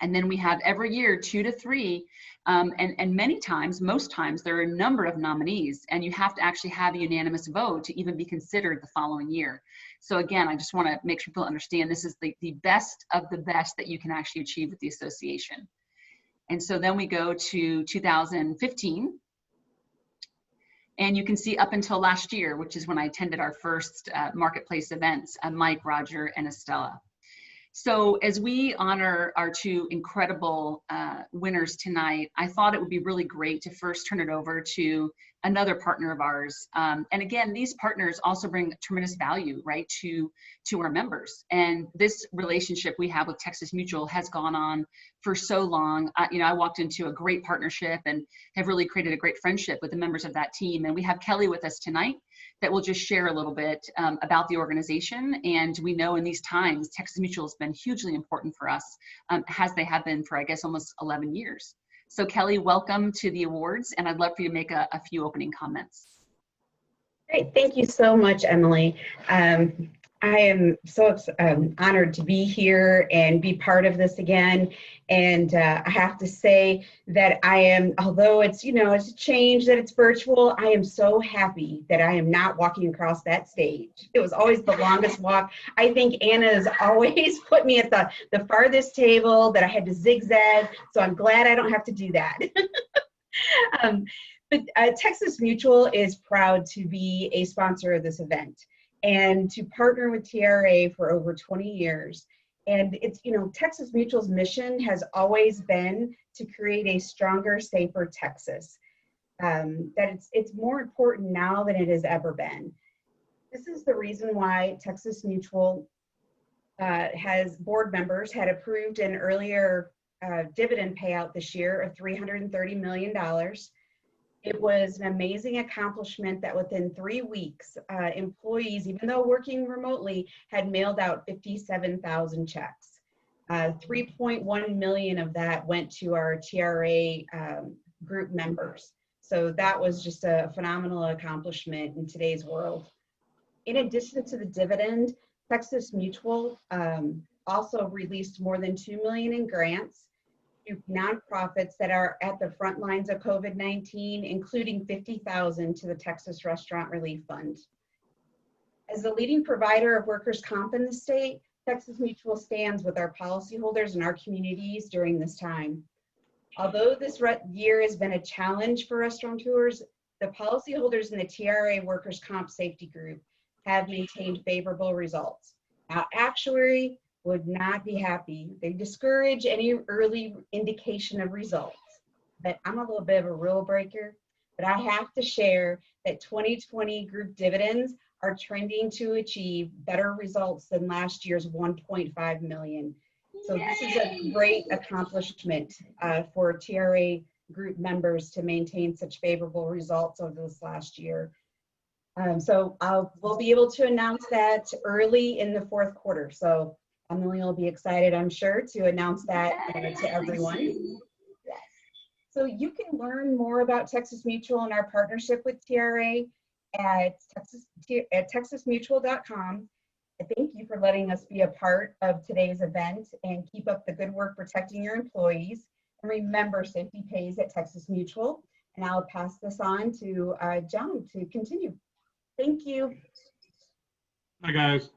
And then we have every year 2 to 3, and many times, most times, there are a number of nominees, and you have to actually have a unanimous vote to even be considered the following year. So again, I just want to make sure people understand this is the best of the best that you can actually achieve with the association. And so then we go to 2015. And you can see up until last year, which is when I attended our first marketplace events, Mike, Roger, and Estella. So as we honor our two incredible winners tonight, I thought it would be really great to first turn it over to another partner of ours. And again, these partners also bring tremendous value, right, to our members. And this relationship we have with Texas Mutual has gone on for so long. You know, I walked into a great partnership and have really created a great friendship with the members of that team. And we have Kelly with us tonight that will just share a little bit about the organization. And we know in these times, Texas Mutual has been hugely important for us, as they have been for, I guess, almost 11 years. So Kelly, welcome to the awards, and I'd love for you to make a few opening comments. Great, thank you so much, Emily. I am so honored to be here and be part of this again. And I have to say that I am, although it's, you know, it's a change that it's virtual, I am so happy that I am not walking across that stage. It was always the longest walk. I think Anna has always put me at the farthest table that I had to zigzag. So I'm glad I don't have to do that. But Texas Mutual is proud to be a sponsor of this event and to partner with TRA for over 20 years. And it's, you know, Texas Mutual's mission has always been to create a stronger, safer Texas. That it's more important now than it has ever been. This is the reason why Texas Mutual has board members had approved an earlier dividend payout this year of $330 million. It was an amazing accomplishment that within 3 weeks, employees, even though working remotely, had mailed out 57,000 checks. 3.1 million of that went to our TRA group members. So that was just a phenomenal accomplishment in today's world. In addition to the dividend, Texas Mutual also released more than $2 million in grants to nonprofits that are at the front lines of COVID-19, including $50,000 to the Texas Restaurant Relief Fund. As the leading provider of workers' comp in the state, Texas Mutual stands with our policyholders and our communities during this time. Although this year has been a challenge for restaurateurs, the policyholders in the TRA Workers' Comp Safety Group have maintained favorable results. Now, actuary would not be happy. They discourage any early indication of results. But I'm a little bit of a rule breaker, but I have to share that 2020 group dividends are trending to achieve better results than last year's 1.5 million. So this is a great accomplishment for TRA group members to maintain such favorable results over this last year. So we'll be able to announce that early in the fourth quarter. So Emily will be excited, I'm sure, to announce that to everyone. Yes. So you can learn more about Texas Mutual and our partnership with TRA at texasmutual.com. I thank you for letting us be a part of today's event and keep up the good work protecting your employees. And remember, safety pays at Texas Mutual. And I'll pass this on to John to continue. Thank you. Hi, guys.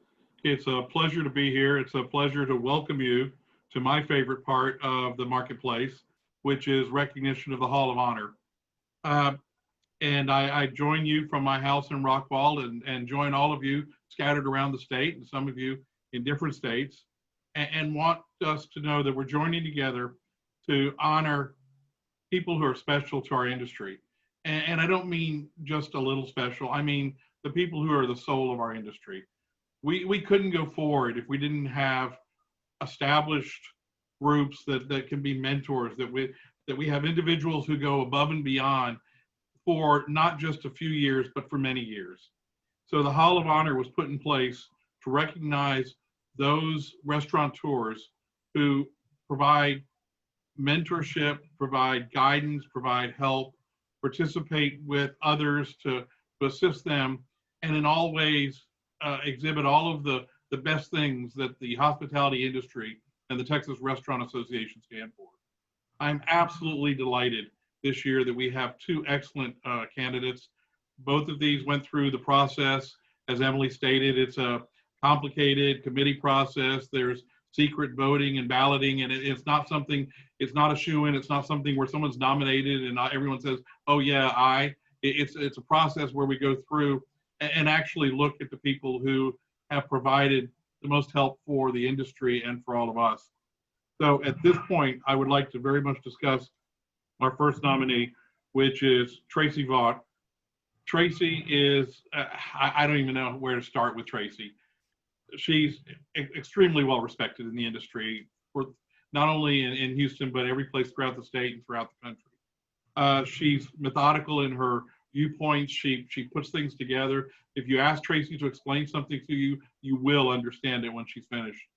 It's a pleasure to be here. It's a pleasure to welcome you to my favorite part of the marketplace, which is recognition of the Hall of Honor. And I join you from my house in Rockwall and join all of you scattered around the state and some of you in different states and want us to know that we're joining together to honor people who are special to our industry. And I don't mean just a little special. I mean the people who are the soul of our industry. We couldn't go forward if we didn't have established groups that can be mentors, that we have individuals who go above and beyond for not just a few years, but for many years. So the Hall of Honor was put in place to recognize those restaurateurs who provide mentorship, provide guidance, provide help, participate with others to assist them, and in all ways exhibit all of the best things that the hospitality industry and the Texas Restaurant Association stand for. I'm absolutely delighted this year that we have two excellent candidates. Both of these went through the process. As Emily stated, it's a complicated committee process. There's secret voting and balloting, and it's not something, it's not a shoo-in. It's not something where someone's nominated and not everyone says, oh yeah, it's a process where we go through and actually look at the people who have provided the most help for the industry and for all of us. So at this point, I would like to very much discuss our first nominee, which is Tracy Vaught. Tracy is, I don't even know where to start with Tracy. She's extremely well respected in the industry, for not only in Houston, but every place throughout the state and throughout the country. She's methodical in her viewpoints. She puts things together. If you ask Tracy to explain something to you, you will understand it when she's finished.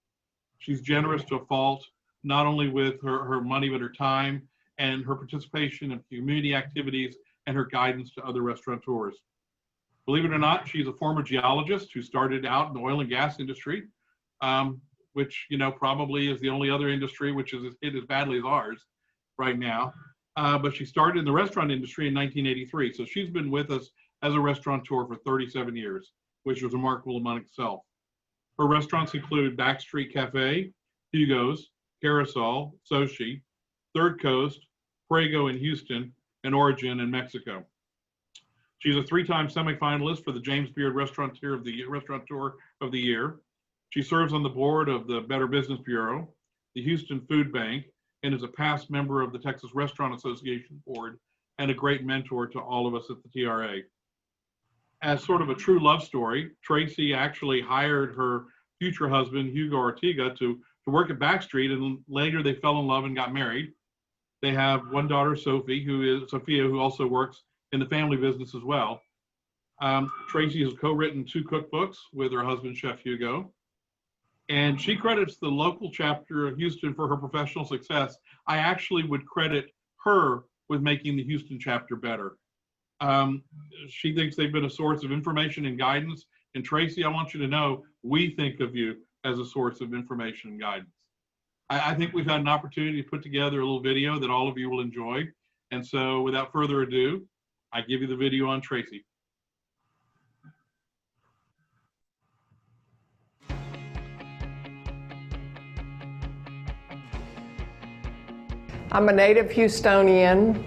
She's generous to a fault, not only with her money, but her time and her participation in community activities and her guidance to other restaurateurs. Believe it or not, she's a former geologist who started out in the oil and gas industry, which, you know, probably is the only other industry which is hit as badly as ours right now. But she started in the restaurant industry in 1983. So she's been with us as a restaurateur for 37 years, which was remarkable among itself. Her restaurants include Backstreet Cafe, Hugo's, Carousel, Sochi, Third Coast, Prego in Houston, and Origin in Mexico. She's a three-time semifinalist for the James Beard Restaurateur of the Year. She serves on the board of the Better Business Bureau, the Houston Food Bank, and is a past member of the Texas Restaurant Association Board and a great mentor to all of us at the TRA. As sort of a true love story, Tracy actually hired her future husband, Hugo Ortega, to work at Backstreet, and later they fell in love and got married. They have one daughter, Sophia, who also works in the family business as well. Tracy has co-written 2 cookbooks with her husband, Chef Hugo. And she credits the local chapter of Houston for her professional success. I actually would credit her with making the Houston chapter better. She thinks they've been a source of information and guidance. And Tracy, I want you to know, we think of you as a source of information and guidance. I think we've had an opportunity to put together a little video that all of you will enjoy. And so without further ado, I give you the video on Tracy. I'm a native Houstonian,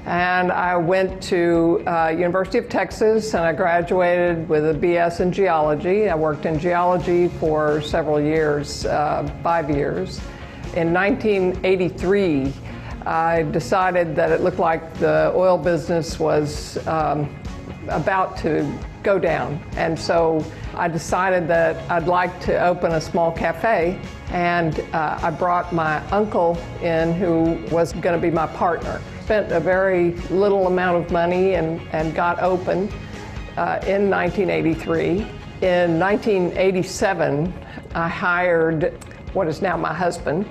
and I went to University of Texas, and I graduated with a BS in geology. I worked in geology for several years, 5 years. In 1983, I decided that it looked like the oil business was about to go down. And so I decided that I'd like to open a small cafe, and I brought my uncle in, who was going to be my partner. Spent a very little amount of money and got open in 1983. In 1987, I hired what is now my husband.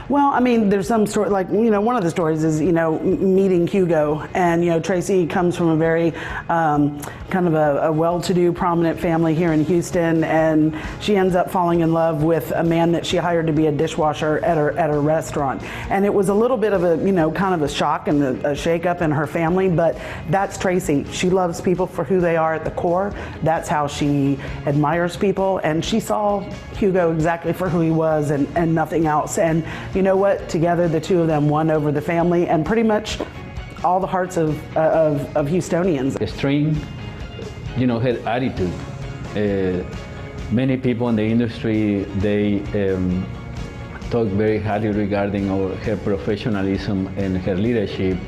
Well, I mean, there's some story, like, one of the stories is, meeting Hugo. And, Tracy comes from a very kind of a well-to-do, prominent family here in Houston. And she ends up falling in love with a man that she hired to be a dishwasher at her restaurant. And it was a little bit of a, kind of a shock and a shake-up in her family. But that's Tracy. She loves people for who they are at the core. That's how she admires people. And she saw Hugo exactly for who he was and nothing else. And you know what? Together, the two of them won over the family and pretty much all the hearts of Houstonians. Strength, her attitude. Many people in the industry, they talk very highly regarding her professionalism and her leadership.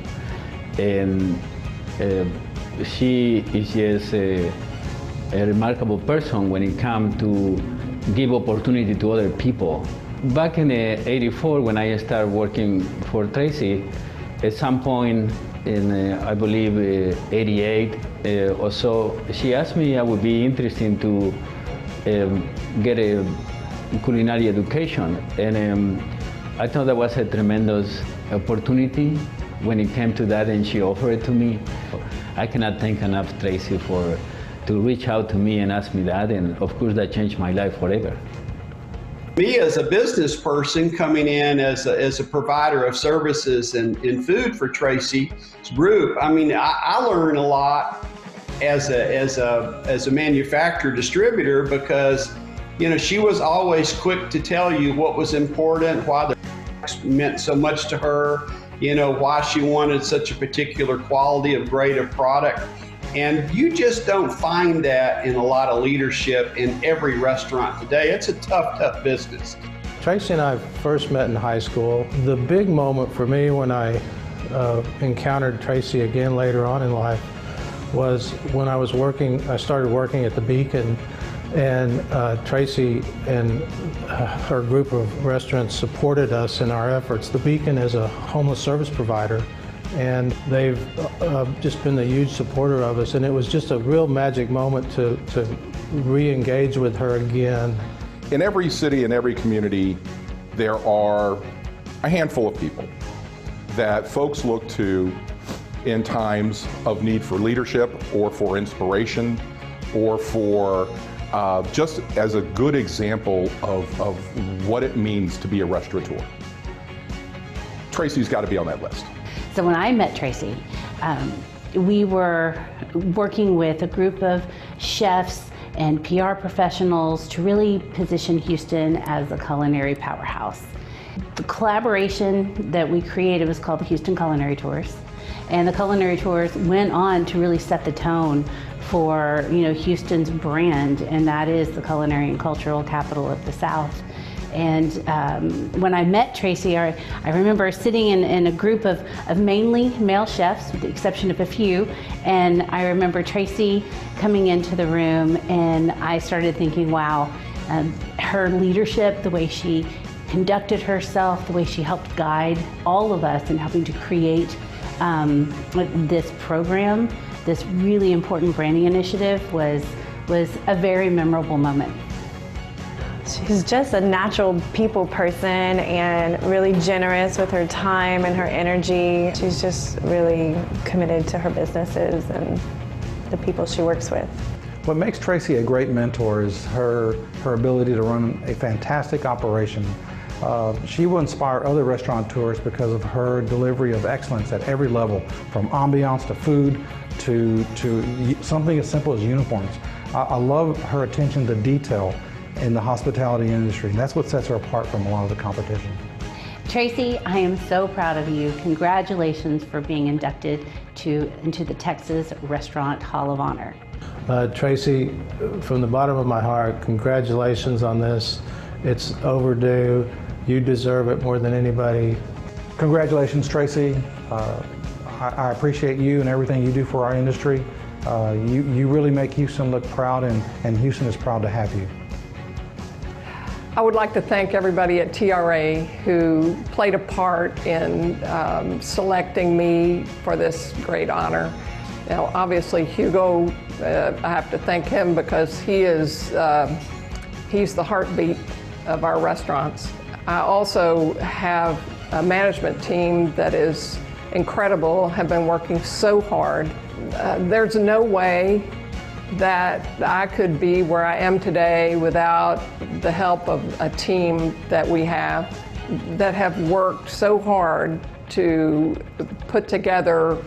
And she is just a remarkable person when it comes to give opportunity to other people. Back in '84, when I started working for Tracy, at some point in, I believe, '88 or so, she asked me I would be interested to get a culinary education. And I thought that was a tremendous opportunity when it came to that, and she offered it to me. I cannot thank enough Tracy to reach out to me and ask me that, and of course that changed my life forever. Me as a business person coming in as a provider of services and food for Tracy's group, I mean, I learned a lot as a manufacturer distributor because, she was always quick to tell you what was important, why the meant so much to her, why she wanted such a particular quality of grade of product. And you just don't find that in a lot of leadership in every restaurant today. It's a tough business. Tracy and I first met in high school. The big moment for me when I encountered Tracy again later on in life was when I started working at the Beacon, and Tracy and her group of restaurants supported us in our efforts. The Beacon is a homeless service provider, and they've just been a huge supporter of us, and it was just a real magic moment to re-engage with her again. In every city and every community, there are a handful of people that folks look to in times of need for leadership or for inspiration or for just as a good example of what it means to be a restaurateur. Tracy's got to be on that list. So when I met Tracy, we were working with a group of chefs and PR professionals to really position Houston as a culinary powerhouse. The collaboration that we created was called the Houston Culinary Tours. And the culinary tours went on to really set the tone for Houston's brand, and that is the culinary and cultural capital of the South. And when I met Tracy, I remember sitting in a group of mainly male chefs, with the exception of a few, and I remember Tracy coming into the room, and I started thinking, wow, her leadership, the way she conducted herself, the way she helped guide all of us in helping to create this program, this really important branding initiative was a very memorable moment. She's just a natural people person and really generous with her time and her energy. She's just really committed to her businesses and the people she works with. What makes Tracy a great mentor is her ability to run a fantastic operation. She will inspire other restaurateurs because of her delivery of excellence at every level, from ambiance to food to something as simple as uniforms. I love her attention to detail in the hospitality industry. And that's what sets her apart from a lot of the competition. Tracy, I am so proud of you. Congratulations for being inducted into the Texas Restaurant Hall of Honor. Tracy, from the bottom of my heart, congratulations on this. It's overdue. You deserve it more than anybody. Congratulations, Tracy. I appreciate you and everything you do for our industry. You really make Houston look proud, and Houston is proud to have you. I would like to thank everybody at TRA who played a part in selecting me for this great honor. Now, obviously, Hugo, I have to thank him because he's the heartbeat of our restaurants. I also have a management team that is incredible, have been working so hard. There's no way that I could be where I am today without the help of a team that we have that have worked so hard to put together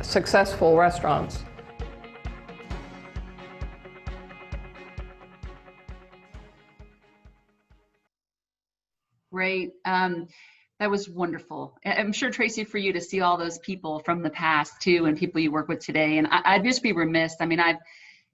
successful restaurants. Great. That was wonderful. I'm sure, Tracy, for you to see all those people from the past too, and people you work with today. And I'd just be remiss. I mean, I've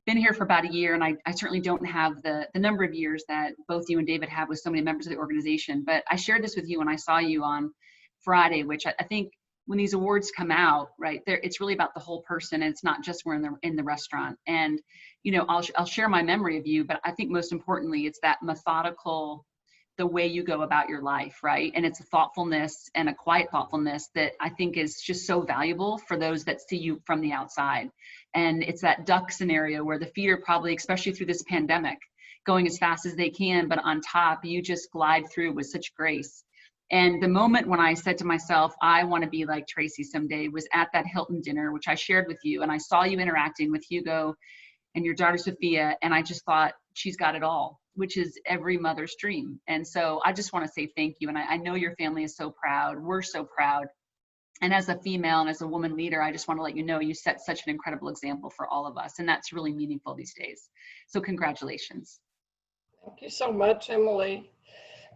been here for about a year, and I certainly don't have the number of years that both you and David have with so many members of the organization. But I shared this with you when I saw you on Friday, which I think when these awards come out, right, it's really about the whole person, and it's not just we're in the restaurant. And you know, I'll share my memory of you, but I think most importantly, it's that methodical, the way you go about your life, right? And it's a thoughtfulness and a quiet thoughtfulness that I think is just so valuable for those that see you from the outside. And it's that duck scenario where the feet are probably, especially through this pandemic, going as fast as they can, but on top, you just glide through with such grace. And the moment when I said to myself, I want to be like Tracy someday, was at that Hilton dinner, which I shared with you. And I saw you interacting with Hugo and your daughter Sophia, and I just thought, she's got it all, which is every mother's dream. And so I just want to say thank you. And I know your family is so proud. We're so proud. And as a female and as a woman leader, I just want to let you know you set such an incredible example for all of us. And that's really meaningful these days. So congratulations. Thank you so much, Emily.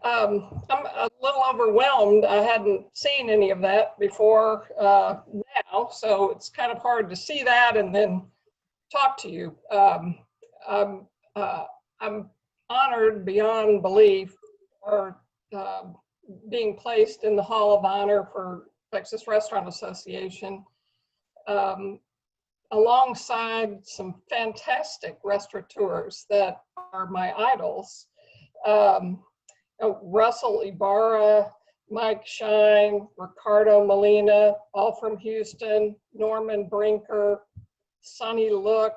I'm a little overwhelmed. I hadn't seen any of that before now, so it's kind of hard to see that and then talk to you. I'm honored beyond belief for being placed in the Hall of Honor for Texas Restaurant Association, alongside some fantastic restaurateurs that are my idols. Russell Ibarra, Mike Shine, Ricardo Molina, all from Houston, Norman Brinker, Sonny Look,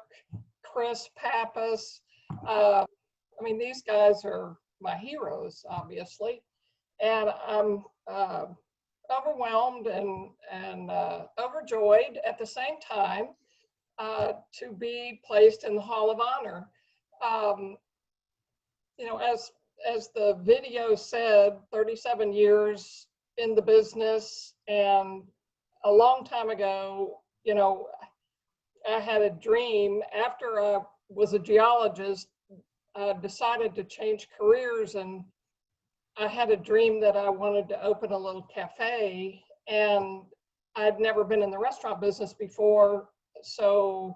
Chris Pappas. I mean, these guys are my heroes, obviously. And I'm overwhelmed and overjoyed at the same time to be placed in the Hall of Honor. You know, as the video said, 37 years in the business, and a long time ago, you know, I had a dream after I was a geologist. I decided to change careers, and I had a dream that I wanted to open a little cafe, and I'd never been in the restaurant business before. So,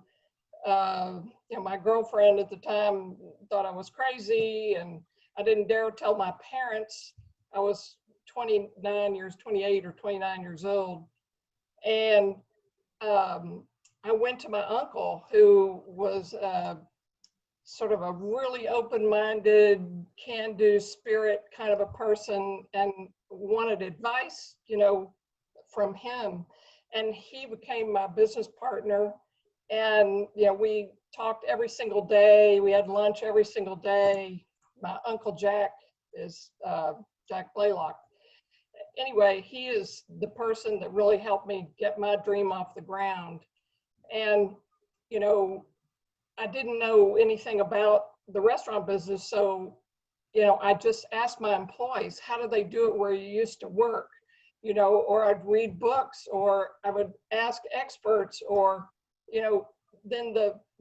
you know, my girlfriend at the time thought I was crazy, and I didn't dare tell my parents. I was 28 or 29 years old. And I went to my uncle, who was sort of a really open-minded, can-do spirit kind of a person, and wanted advice, you know, from him. And he became my business partner. And, you know, we talked every single day. We had lunch every single day. My Uncle Jack is Jack Blaylock. Anyway, he is the person that really helped me get my dream off the ground. And, you know, I didn't know anything about the restaurant business. So, you know, I just asked my employees, how do they do it where you used to work? You know, or I'd read books, or I would ask experts, or, you know, then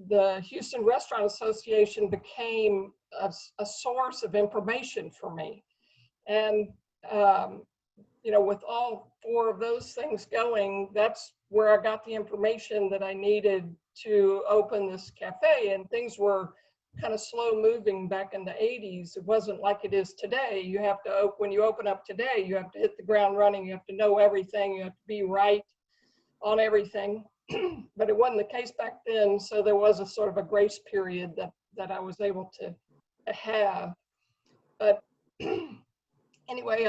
the Houston Restaurant Association became a source of information for me. And, you know, with all four of those things going, that's where I got the information that I needed to open this cafe. And things were kind of slow moving back in the 80s. It wasn't like it is today. You have to, when you open up today, you have to hit the ground running. You have to know everything. You have to be right on everything. But it wasn't the case back then. So there was a sort of a grace period that I was able to have. But anyway,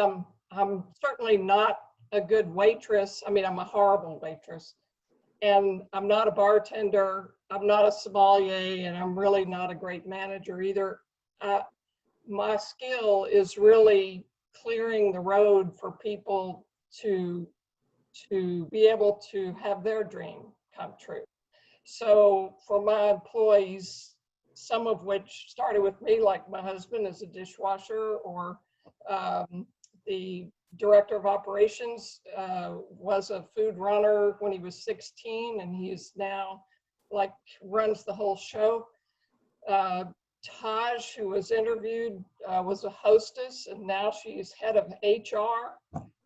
I'm certainly not a good waitress. I mean, I'm a horrible waitress. And I'm not a bartender, I'm not a sommelier, and I'm really not a great manager either. My skill is really clearing the road for people to be able to have their dream come true. So for my employees, some of which started with me, like my husband is a dishwasher, or the director of operations was a food runner when he was 16, and he is now like runs the whole show. Taj, who was interviewed, was a hostess, and now she's head of HR.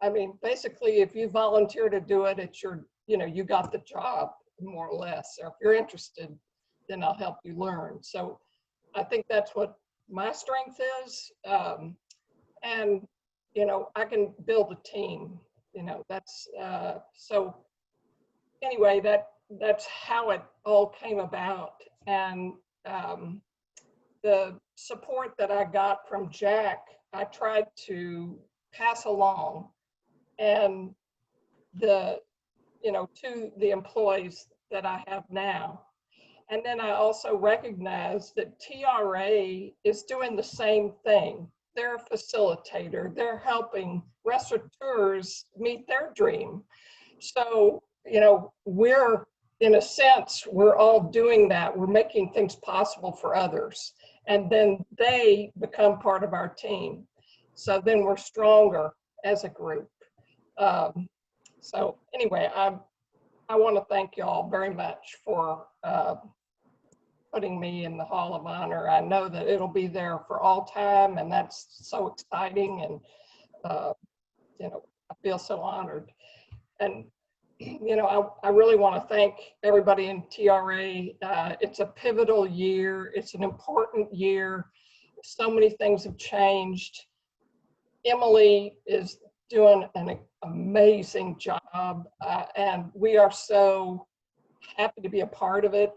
I mean, basically, if you volunteer to do it, it's your, you got the job, more or less. Or if you're interested, then I'll help you learn. So I think that's what my strength is. And, I can build a team, that's, so anyway, that's how it all came about. And the support that I got from Jack, I tried to pass along, and to the employees that I have now. And then I also recognize that TRA is doing the same thing. They're a facilitator. They're helping restaurateurs meet their dream. So, we're, in a sense, we're all doing that. We're making things possible for others. And then they become part of our team. So then we're stronger as a group. So anyway, I want to thank y'all very much for putting me in the Hall of Honor. I know that it'll be there for all time, and that's so exciting. And, I feel so honored. And, I really want to thank everybody in TRA. It's a pivotal year. It's an important year. So many things have changed. Emily is doing an amazing job, and we are so happy to be a part of it.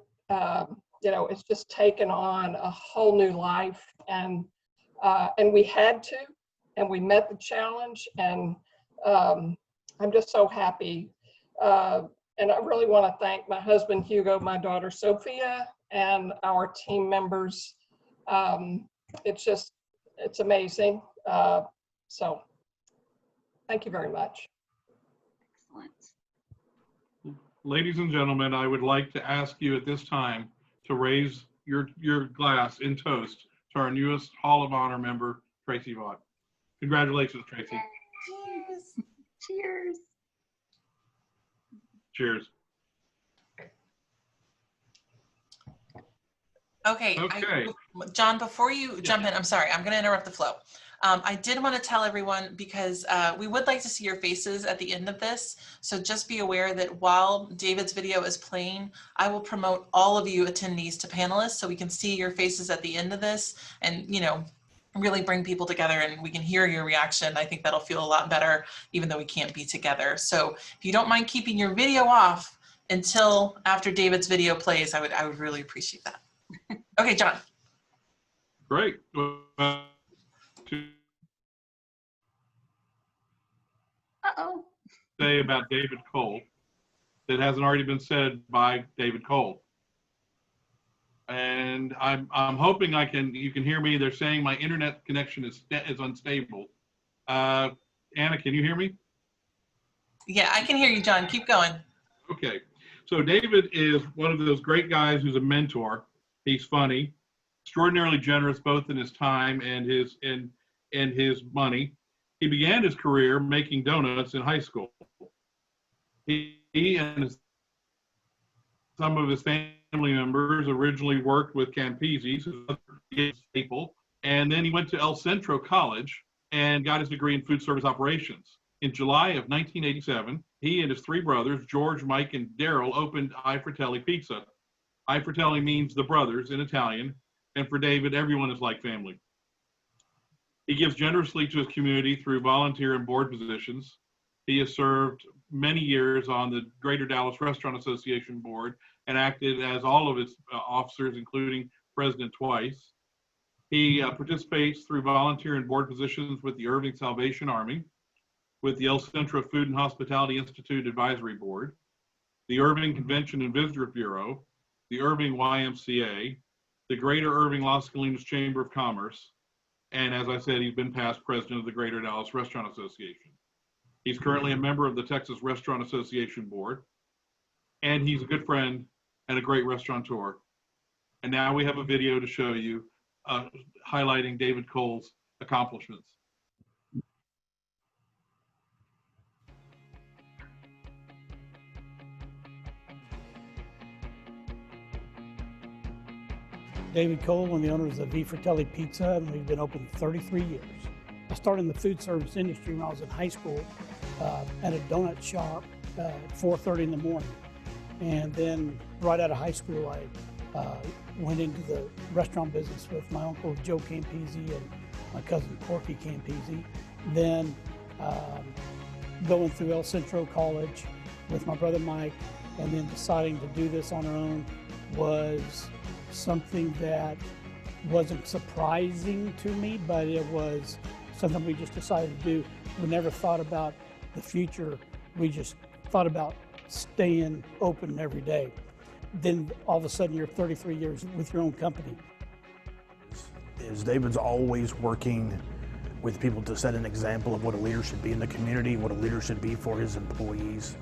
It's just taken on a whole new life, and we had to, and we met the challenge, and I'm just so happy. And I really want to thank my husband, Hugo, my daughter, Sophia, and our team members. It's amazing. So thank you very much. Excellent. Ladies and gentlemen, I would like to ask you at this time to raise your glass in toast to our newest Hall of Honor member, Tracy Vaught. Congratulations, Tracy. Cheers. Cheers. Cheers. Okay. John, before you jump in, I'm sorry, I'm going to interrupt the flow. I did want to tell everyone, because we would like to see your faces at the end of this. So just be aware that while David's video is playing, I will promote all of you attendees to panelists so we can see your faces at the end of this, and, really bring people together and we can hear your reaction. I think that'll feel a lot better, even though we can't be together. So if you don't mind keeping your video off until after David's video plays, I would really appreciate that. Okay, John. Great. Uh-oh. Say about David Cole that hasn't already been said by David Cole. And I'm hoping you can hear me. They're saying my internet connection is unstable. Anna, can you hear me? Yeah, I can hear you, John. Keep going. Okay. So David is one of those great guys who's a mentor. He's funny, extraordinarily generous, both in his time and his money. He began his career making donuts in high school. He and some of his family members originally worked with Campese's, staple, and then he went to El Centro College and got his degree in food service operations. In July of 1987, he and his three brothers, George, Mike, and Daryl, opened I Fratelli Pizza. I Fratelli means the brothers in Italian, and for David, everyone is like family. He gives generously to his community through volunteer and board positions. He has served many years on the Greater Dallas Restaurant Association board and acted as all of its officers, including president twice. He participates through volunteer and board positions with the Irving Salvation Army, with the El Centro Food and Hospitality Institute Advisory Board, the Irving Convention and Visitor Bureau, the Irving YMCA, the Greater Irving Las Colinas Chamber of Commerce, And as I said, he's been past president of the Greater Dallas Restaurant Association. He's currently a member of the Texas Restaurant Association Board, and he's a good friend and a great restaurateur. And now we have a video to show you highlighting David Cole's accomplishments. David Cole, one of the owners of Fratelli Pizza, and we've been open 33 years. I started in the food service industry when I was in high school at a donut shop at 4:30 in the morning. And then right out of high school, I went into the restaurant business with my uncle Joe Campisi and my cousin Corky Campisi. Then going through El Centro College with my brother Mike, and then deciding to do this on our own was something that wasn't surprising to me, but it was something we just decided to do. We never thought about the future. We just thought about staying open every day. Then all of a sudden you're 33 years with your own company. David's always working with people to set an example of what a leader should be in the community, what a leader should be for his employees.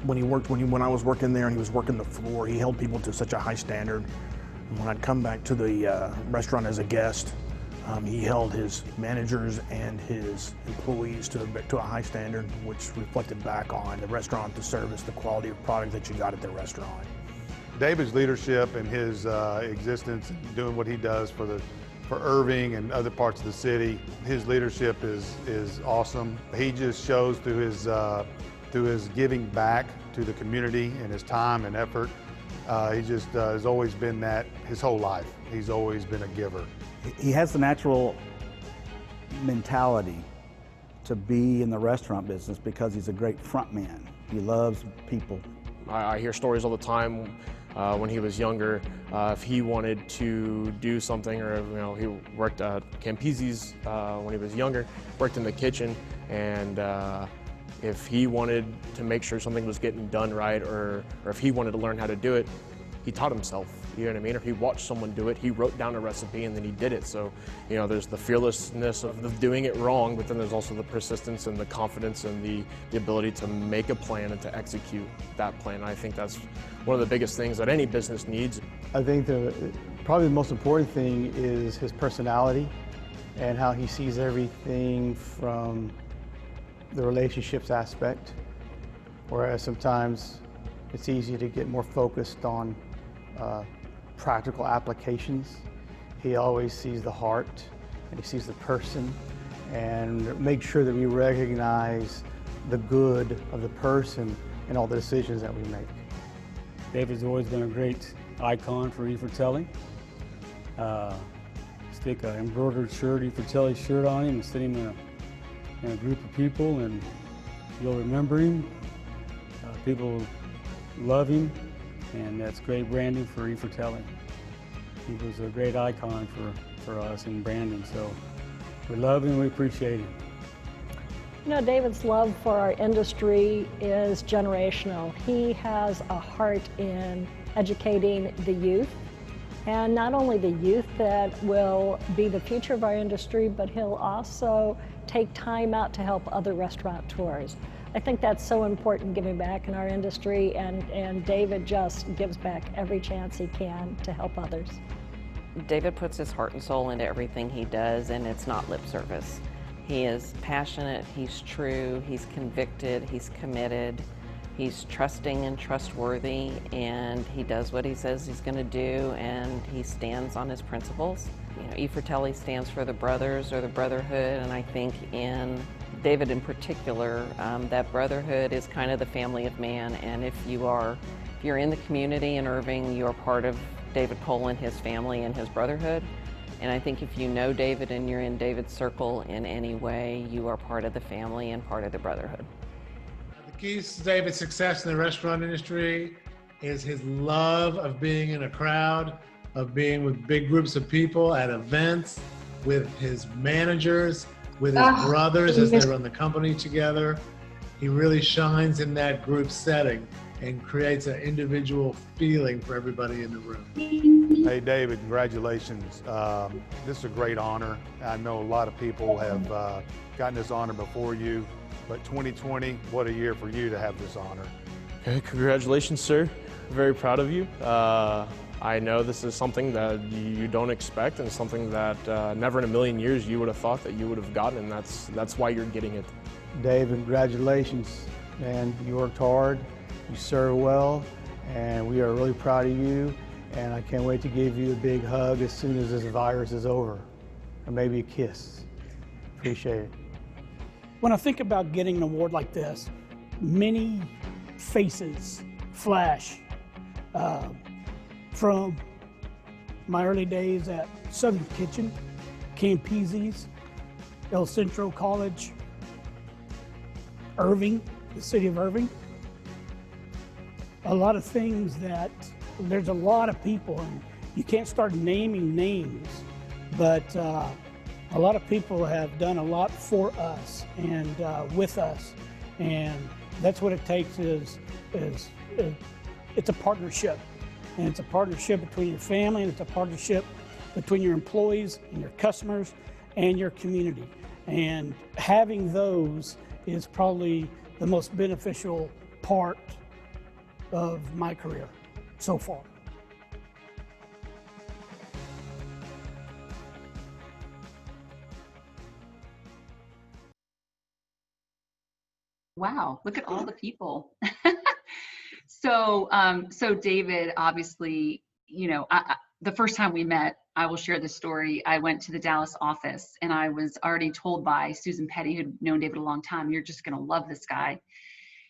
When I was working there and he was working the floor, he held people to such a high standard. When I'd come back to the restaurant as a guest, he held his managers and his employees to a high standard, which reflected back on the restaurant, the service, the quality of product that you got at the restaurant. David's leadership and his existence, and doing what he does for Irving and other parts of the city, his leadership is awesome. He just shows through his giving back to the community and his time and effort. He just has always been that his whole life. He's always been a giver. He has the natural mentality to be in the restaurant business because he's a great front man. He loves people. I hear stories all the time when he was younger. If he wanted to do something, or he worked at Campisi's when he was younger, worked in the kitchen, and if he wanted to make sure something was getting done right, or if he wanted to learn how to do it, he taught himself, you know what I mean? Or he watched someone do it, he wrote down a recipe and then he did it. So, there's the fearlessness of doing it wrong, but then there's also the persistence and the confidence and the ability to make a plan and to execute that plan. I think that's one of the biggest things that any business needs. I think probably the most important thing is his personality and how he sees everything from the relationships aspect, whereas sometimes it's easy to get more focused on practical applications. He always sees the heart and he sees the person, and make sure that we recognize the good of the person in all the decisions that we make. David's always been a great icon for Fratelli. Stick an embroidered shirt, Fratelli shirt on him, and sit him in a group of people, and you'll remember him. People love him, and that's great branding for Fratelli. He was a great icon for us in branding, so we love him, we appreciate him. David's love for our industry is generational. He has a heart in educating the youth, and not only the youth that will be the future of our industry, but he'll also take time out to help other restaurateurs. I think that's so important, giving back in our industry, and David just gives back every chance he can to help others. David puts his heart and soul into everything he does, and it's not lip service. He is passionate, he's true, he's convicted, he's committed, he's trusting and trustworthy, and he does what he says he's going to do, and he stands on his principles. Fratelli stands for the brothers or the brotherhood, and I think in David in particular, that brotherhood is kind of the family of man, and if you're in the community in Irving, you're part of David Cole and his family and his brotherhood. And I think if you know David and you're in David's circle in any way, you are part of the family and part of the brotherhood. The keys to David's success in the restaurant industry is his love of being in a crowd, of being with big groups of people at events, with his managers, with his brothers as they run the company together. He really shines in that group setting. and creates an individual feeling for everybody in the room. Hey, David, congratulations. This is a great honor. I know a lot of people have gotten this honor before you, but 2020, what a year for you to have this honor. Okay, congratulations, sir. Very proud of you. I know this is something that you don't expect and something that never in a million years you would have thought that you would have gotten, and that's why you're getting it. Dave, congratulations, man. You worked hard, you served well, and we are really proud of you. And I can't wait to give you a big hug as soon as this virus is over, or maybe a kiss. Appreciate it. When I think about getting an award like this, many faces flash from my early days at Southern Kitchen, Campese's, El Centro College, Irving, the city of Irving. A lot of things that, there's a lot of people, and you can't start naming names, but a lot of people have done a lot for us and with us, and that's what it takes is it's a partnership, and it's a partnership between your family, and it's a partnership between your employees and your customers and your community, and having those is probably the most beneficial part of my career so far. Wow, look at all the people. So David, obviously, you know, the first time we met, I will share this story. I went to the Dallas office and I was already told by Susan Petty, who'd known David a long time, you're just gonna love this guy.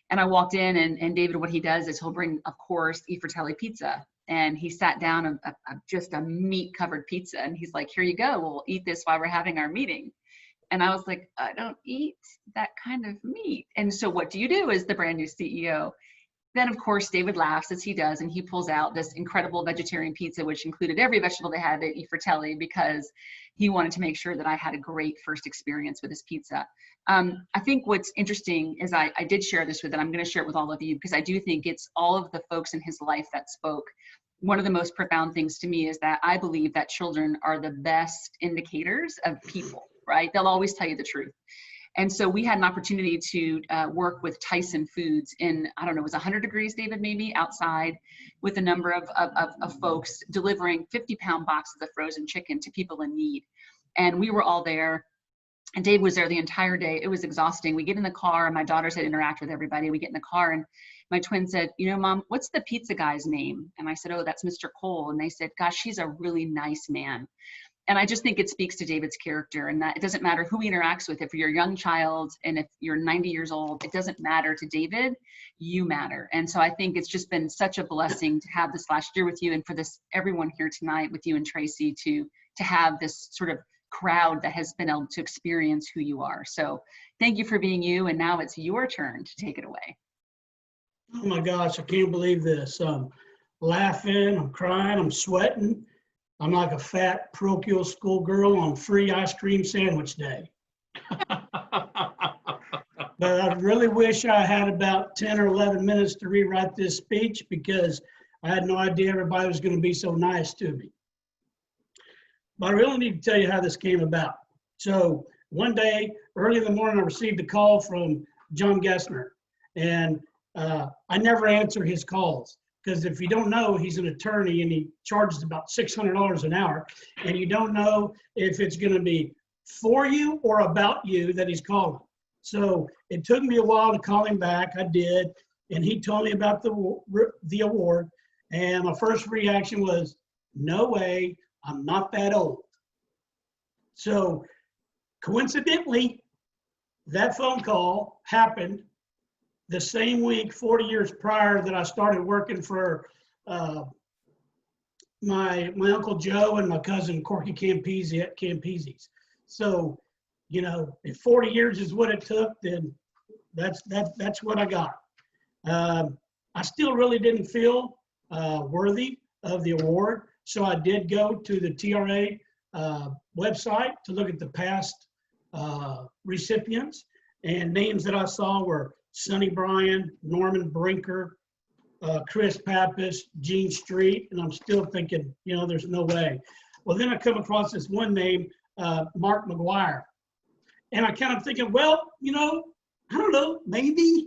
And I walked in and David, what he does is he'll bring, of course, Fratelli Pizza. And he sat down just a meat covered pizza. And he's like, here you go, we'll eat this while we're having our meeting. And I was like, I don't eat that kind of meat. And so what do you do as the brand new CEO? Then of course, David laughs as he does, and he pulls out this incredible vegetarian pizza, which included every vegetable they had at Fratelli, because he wanted to make sure that I had a great first experience with his pizza. I think what's interesting is I did share this with, and I'm gonna share it with all of you, because I do think it's all of the folks in his life that spoke. One of the most profound things to me is that I believe that children are the best indicators of people, right? They'll always tell you the truth. And so we had an opportunity to work with Tyson Foods in, I don't know, it was 100 degrees, David, maybe, outside, with a number of folks delivering 50-pound boxes of frozen chicken to people in need. And we were all there. And Dave was there the entire day. It was exhausting. We get in the car, and my daughters had to interact with everybody. We get in the car, and my twin said, you know, Mom, what's the pizza guy's name? And I said, oh, that's Mr. Cole. And they said, gosh, he's a really nice man. And I just think it speaks to David's character, and that it doesn't matter who he interacts with. If you're a young child and if you're 90 years old, it doesn't matter to David, you matter. And so I think it's just been such a blessing to have this last year with you, and for this, everyone here tonight with you and Tracy to have this sort of crowd that has been able to experience who you are. So thank you for being you, and now it's your turn to take it away. Oh my gosh, I can't believe this. I'm laughing, I'm crying, I'm sweating. I'm like a fat parochial schoolgirl on free ice cream sandwich day. But I really wish I had about 10 or 11 minutes to rewrite this speech, because I had no idea everybody was going to be so nice to me. But I really need to tell you how this came about. So one day, early in the morning, I received a call from John Gessner, and I never answer his calls, because if you don't know, he's an attorney and he charges about $600 an hour, and you don't know if it's going to be for you or about you that he's calling. So it took me a while to call him back. I did, and he told me about the award, and my first reaction was, no way, I'm not that old. So coincidentally, that phone call happened the same week, 40 years prior, that I started working for my Uncle Joe and my cousin Corky Campese at Campese's. So, you know, if 40 years is what it took, then that's what I got. I still really didn't feel worthy of the award, so I did go to the TRA website to look at the past recipients, and names that I saw were Sonny Bryan, Norman Brinker, Chris Pappas, Gene Street, and I'm still thinking, you know, there's no way. Well, then I come across this one name, Mark McGuire. And I kind of thinking, well, you know, I don't know, maybe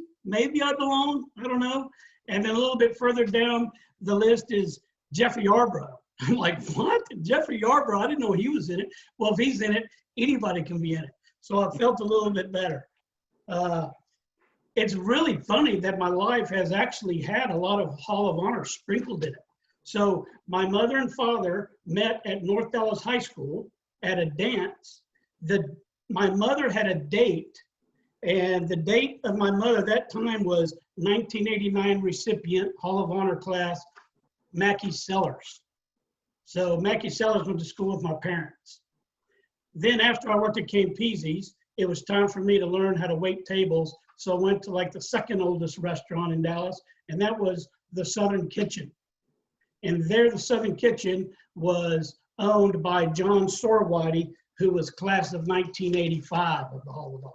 I belong, I don't know. And then a little bit further down the list is Jeffrey Yarbrough. I'm like, what? Jeffrey Yarbrough, I didn't know he was in it. Well, if he's in it, anybody can be in it. So I felt a little bit better. It's really funny that my life has actually had a lot of Hall of Honor sprinkled in it. So my mother and father met at North Dallas High School at a dance. My mother had a date, and the date of my mother that time was 1989 recipient Hall of Honor class, Mackie Sellers. So Mackie Sellers went to school with my parents. Then after I worked at Campese's, it was time for me to learn how to wait tables. So I went to like the second oldest restaurant in Dallas, and that was the Southern Kitchen. And there, the Southern Kitchen was owned by John Sorwhitey, who was class of 1985 of the Hall of Honor.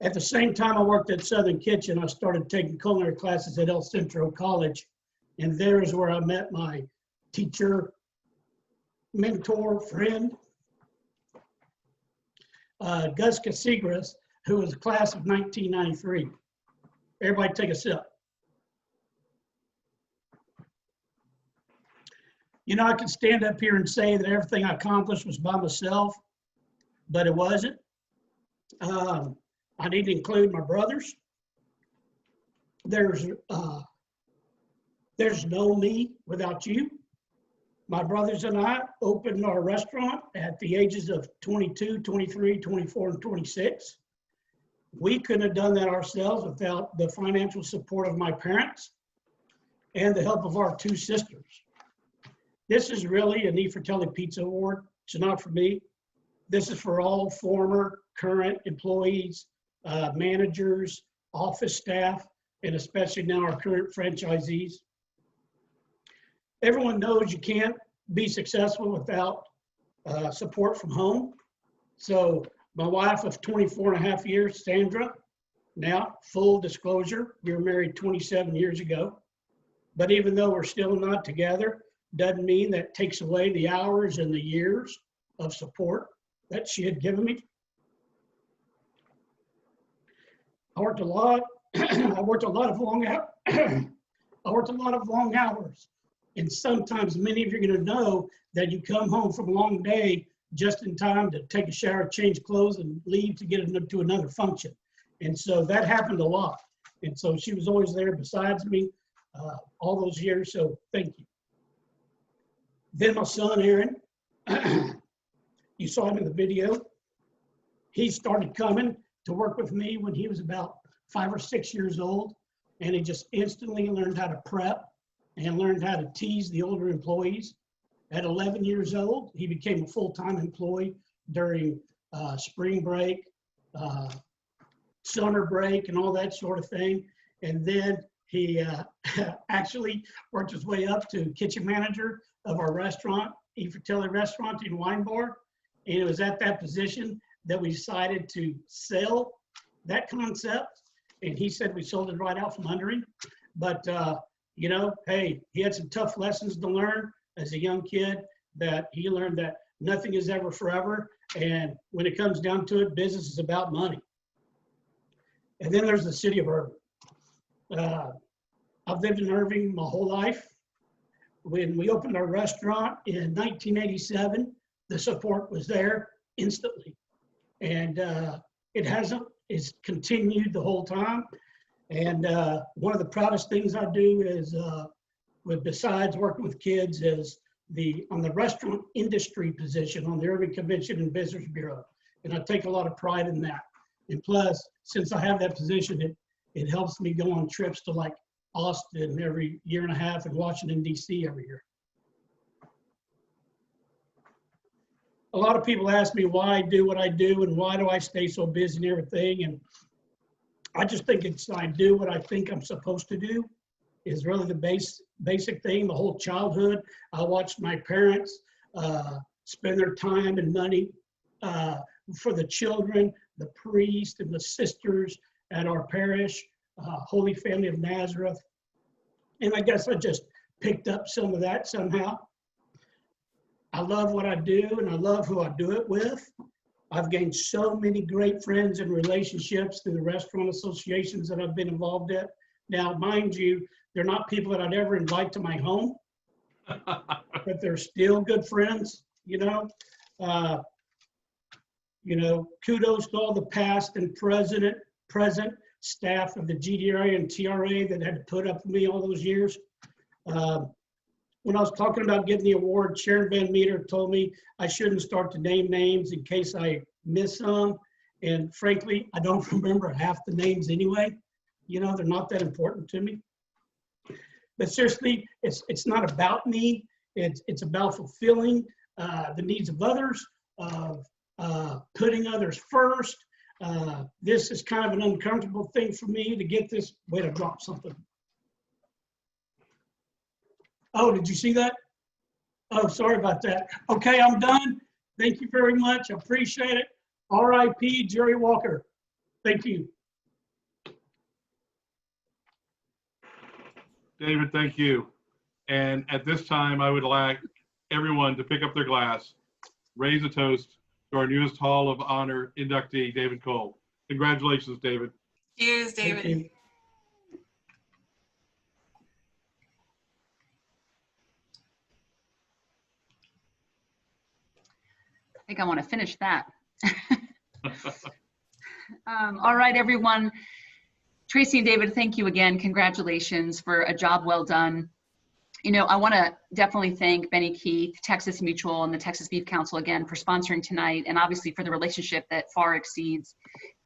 At the same time I worked at Southern Kitchen, I started taking culinary classes at El Centro College. And there is where I met my teacher, mentor, friend, Gus Casigras, who was class of 1993. Everybody take a sip. You know, I could stand up here and say that everything I accomplished was by myself, but it wasn't. I need to include my brothers. There's no me without you. My brothers and I opened our restaurant at the ages of 22, 23, 24, and 26. We couldn't have done that ourselves without the financial support of my parents and the help of our two sisters. This is really a Fratelli Pizza Award. It's not for me. This is for all former, current employees, managers, office staff, and especially now our current franchisees. Everyone knows you can't be successful without support from home. So my wife of 24 and a half years, Sandra, now full disclosure, we were married 27 years ago. But even though we're still not together, doesn't mean that takes away the hours and the years of support that she had given me. I worked a lot. I worked a lot of long hours. I worked a lot of long hours. And sometimes many of you are going to know that you come home from a long day just in time to take a shower, change clothes, and leave to get into another function. And so that happened a lot. And so she was always there besides me all those years. So thank you. Then my son, Aaron, you saw him in the video. He started coming to work with me when he was about 5 or 6 years old. And he just instantly learned how to prep and learned how to tease the older employees. At 11 years old, he became a full-time employee during spring break, summer break, and all that sort of thing. And then he actually worked his way up to kitchen manager of our restaurant, Fratelli Restaurant in Wine Bar. And it was at that position that we decided to sell that concept. And he said we sold it right out from under him. But, you know, hey, he had some tough lessons to learn as a young kid, that he learned that nothing is ever forever. And when it comes down to it, business is about money. And then there's the city of Irving. I've lived in Irving my whole life. When we opened our restaurant in 1987, the support was there instantly. And it's continued the whole time. And one of the proudest things I do is, besides working with kids, is on the restaurant industry position on the Irving Convention and Visitors Bureau. And I take a lot of pride in that. And plus, since I have that position, it helps me go on trips to like Austin every year and a half and Washington, D.C. every year. A lot of people ask me why I do what I do and why do I stay so busy and everything. And I just think I do what I think I'm supposed to do is really the basic thing. The whole childhood, I watched my parents spend their time and money for the children, the priest and the sisters at our parish, Holy Family of Nazareth. And I guess I just picked up some of that somehow. I love what I do and I love who I do it with. I've gained so many great friends and relationships through the restaurant associations that I've been involved in. Now, mind you, they're not people that I'd ever invite to my home, but they're still good friends, you know. Kudos to all the past and present staff of the GDRA and TRA that had to put up with me all those years. When I was talking about getting the award, Sharon Van Meter told me I shouldn't start to name names in case I miss some. And frankly, I don't remember half the names anyway. You know, they're not that important to me. But seriously, it's not about me. It's about fulfilling the needs of others, putting others first. This is kind of an uncomfortable thing for me to get this. Wait, I dropped something. Oh, did you see that? Oh, sorry about that. Okay, I'm done. Thank you very much. I appreciate it. R.I.P. Jerry Walker. Thank you. David, thank you. And at this time, I would like everyone to pick up their glass, raise a toast to our newest Hall of Honor inductee, David Cole. Congratulations, David. Cheers, David. Thank you. I think I want to finish that. All right, everyone. Tracy and David, thank you again. Congratulations for a job well done. You know, I want to definitely thank Benny Keith, Texas Mutual, and the Texas Beef Council again for sponsoring tonight, and obviously for the relationship that far exceeds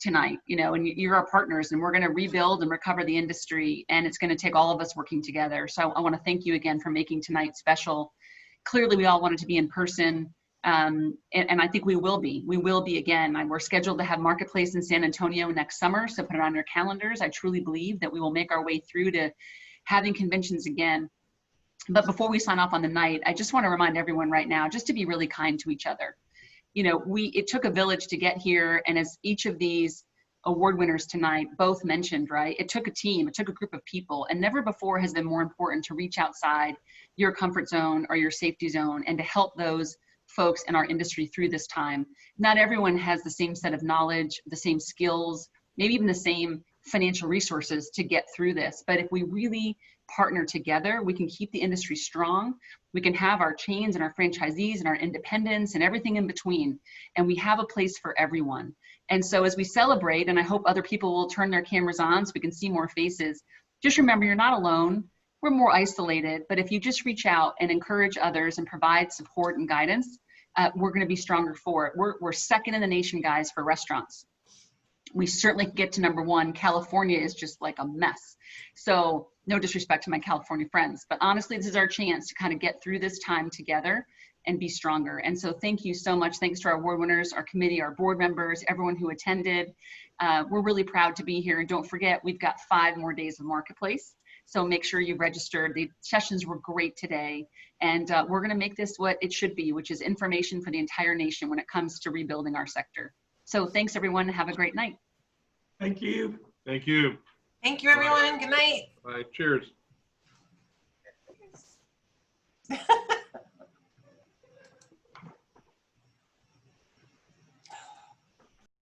tonight. You know, and you're our partners, and we're going to rebuild and recover the industry, and it's going to take all of us working together. So I want to thank you again for making tonight special. Clearly, we all wanted to be in person. And I think we will be again. We're scheduled to have Marketplace in San Antonio next summer, so put it on your calendars. I truly believe that we will make our way through to having conventions again. But before we sign off on the night, I just want to remind everyone right now just to be really kind to each other. You know, it took a village to get here, and as each of these award winners tonight both mentioned, right, it took a team, it took a group of people, and never before has been more important to reach outside your comfort zone or your safety zone and to help those folks in our industry through this time. Not everyone has the same set of knowledge, the same skills, maybe even the same financial resources to get through this. But if we really partner together, we can keep the industry strong. We can have our chains and our franchisees and our independents and everything in between. And we have a place for everyone. And so as we celebrate, and I hope other people will turn their cameras on so we can see more faces, just remember you're not alone. We're more isolated, but if you just reach out and encourage others and provide support and guidance, we're going to be stronger for it. We're second in the nation, guys, for restaurants. We certainly can get to number one. California is just like a mess. So no disrespect to my California friends, but honestly, this is our chance to kind of get through this time together and be stronger. And so thank you so much. Thanks to our award winners, our committee, our board members, everyone who attended. We're really proud to be here. And don't forget, we've got 5 more days of Marketplace. So make sure you registered. The sessions were great today. And we're going to make this what it should be, which is information for the entire nation when it comes to rebuilding our sector. So thanks, everyone. Have a great night. Thank you. Thank you. Thank you, everyone. Good night. Bye. Cheers.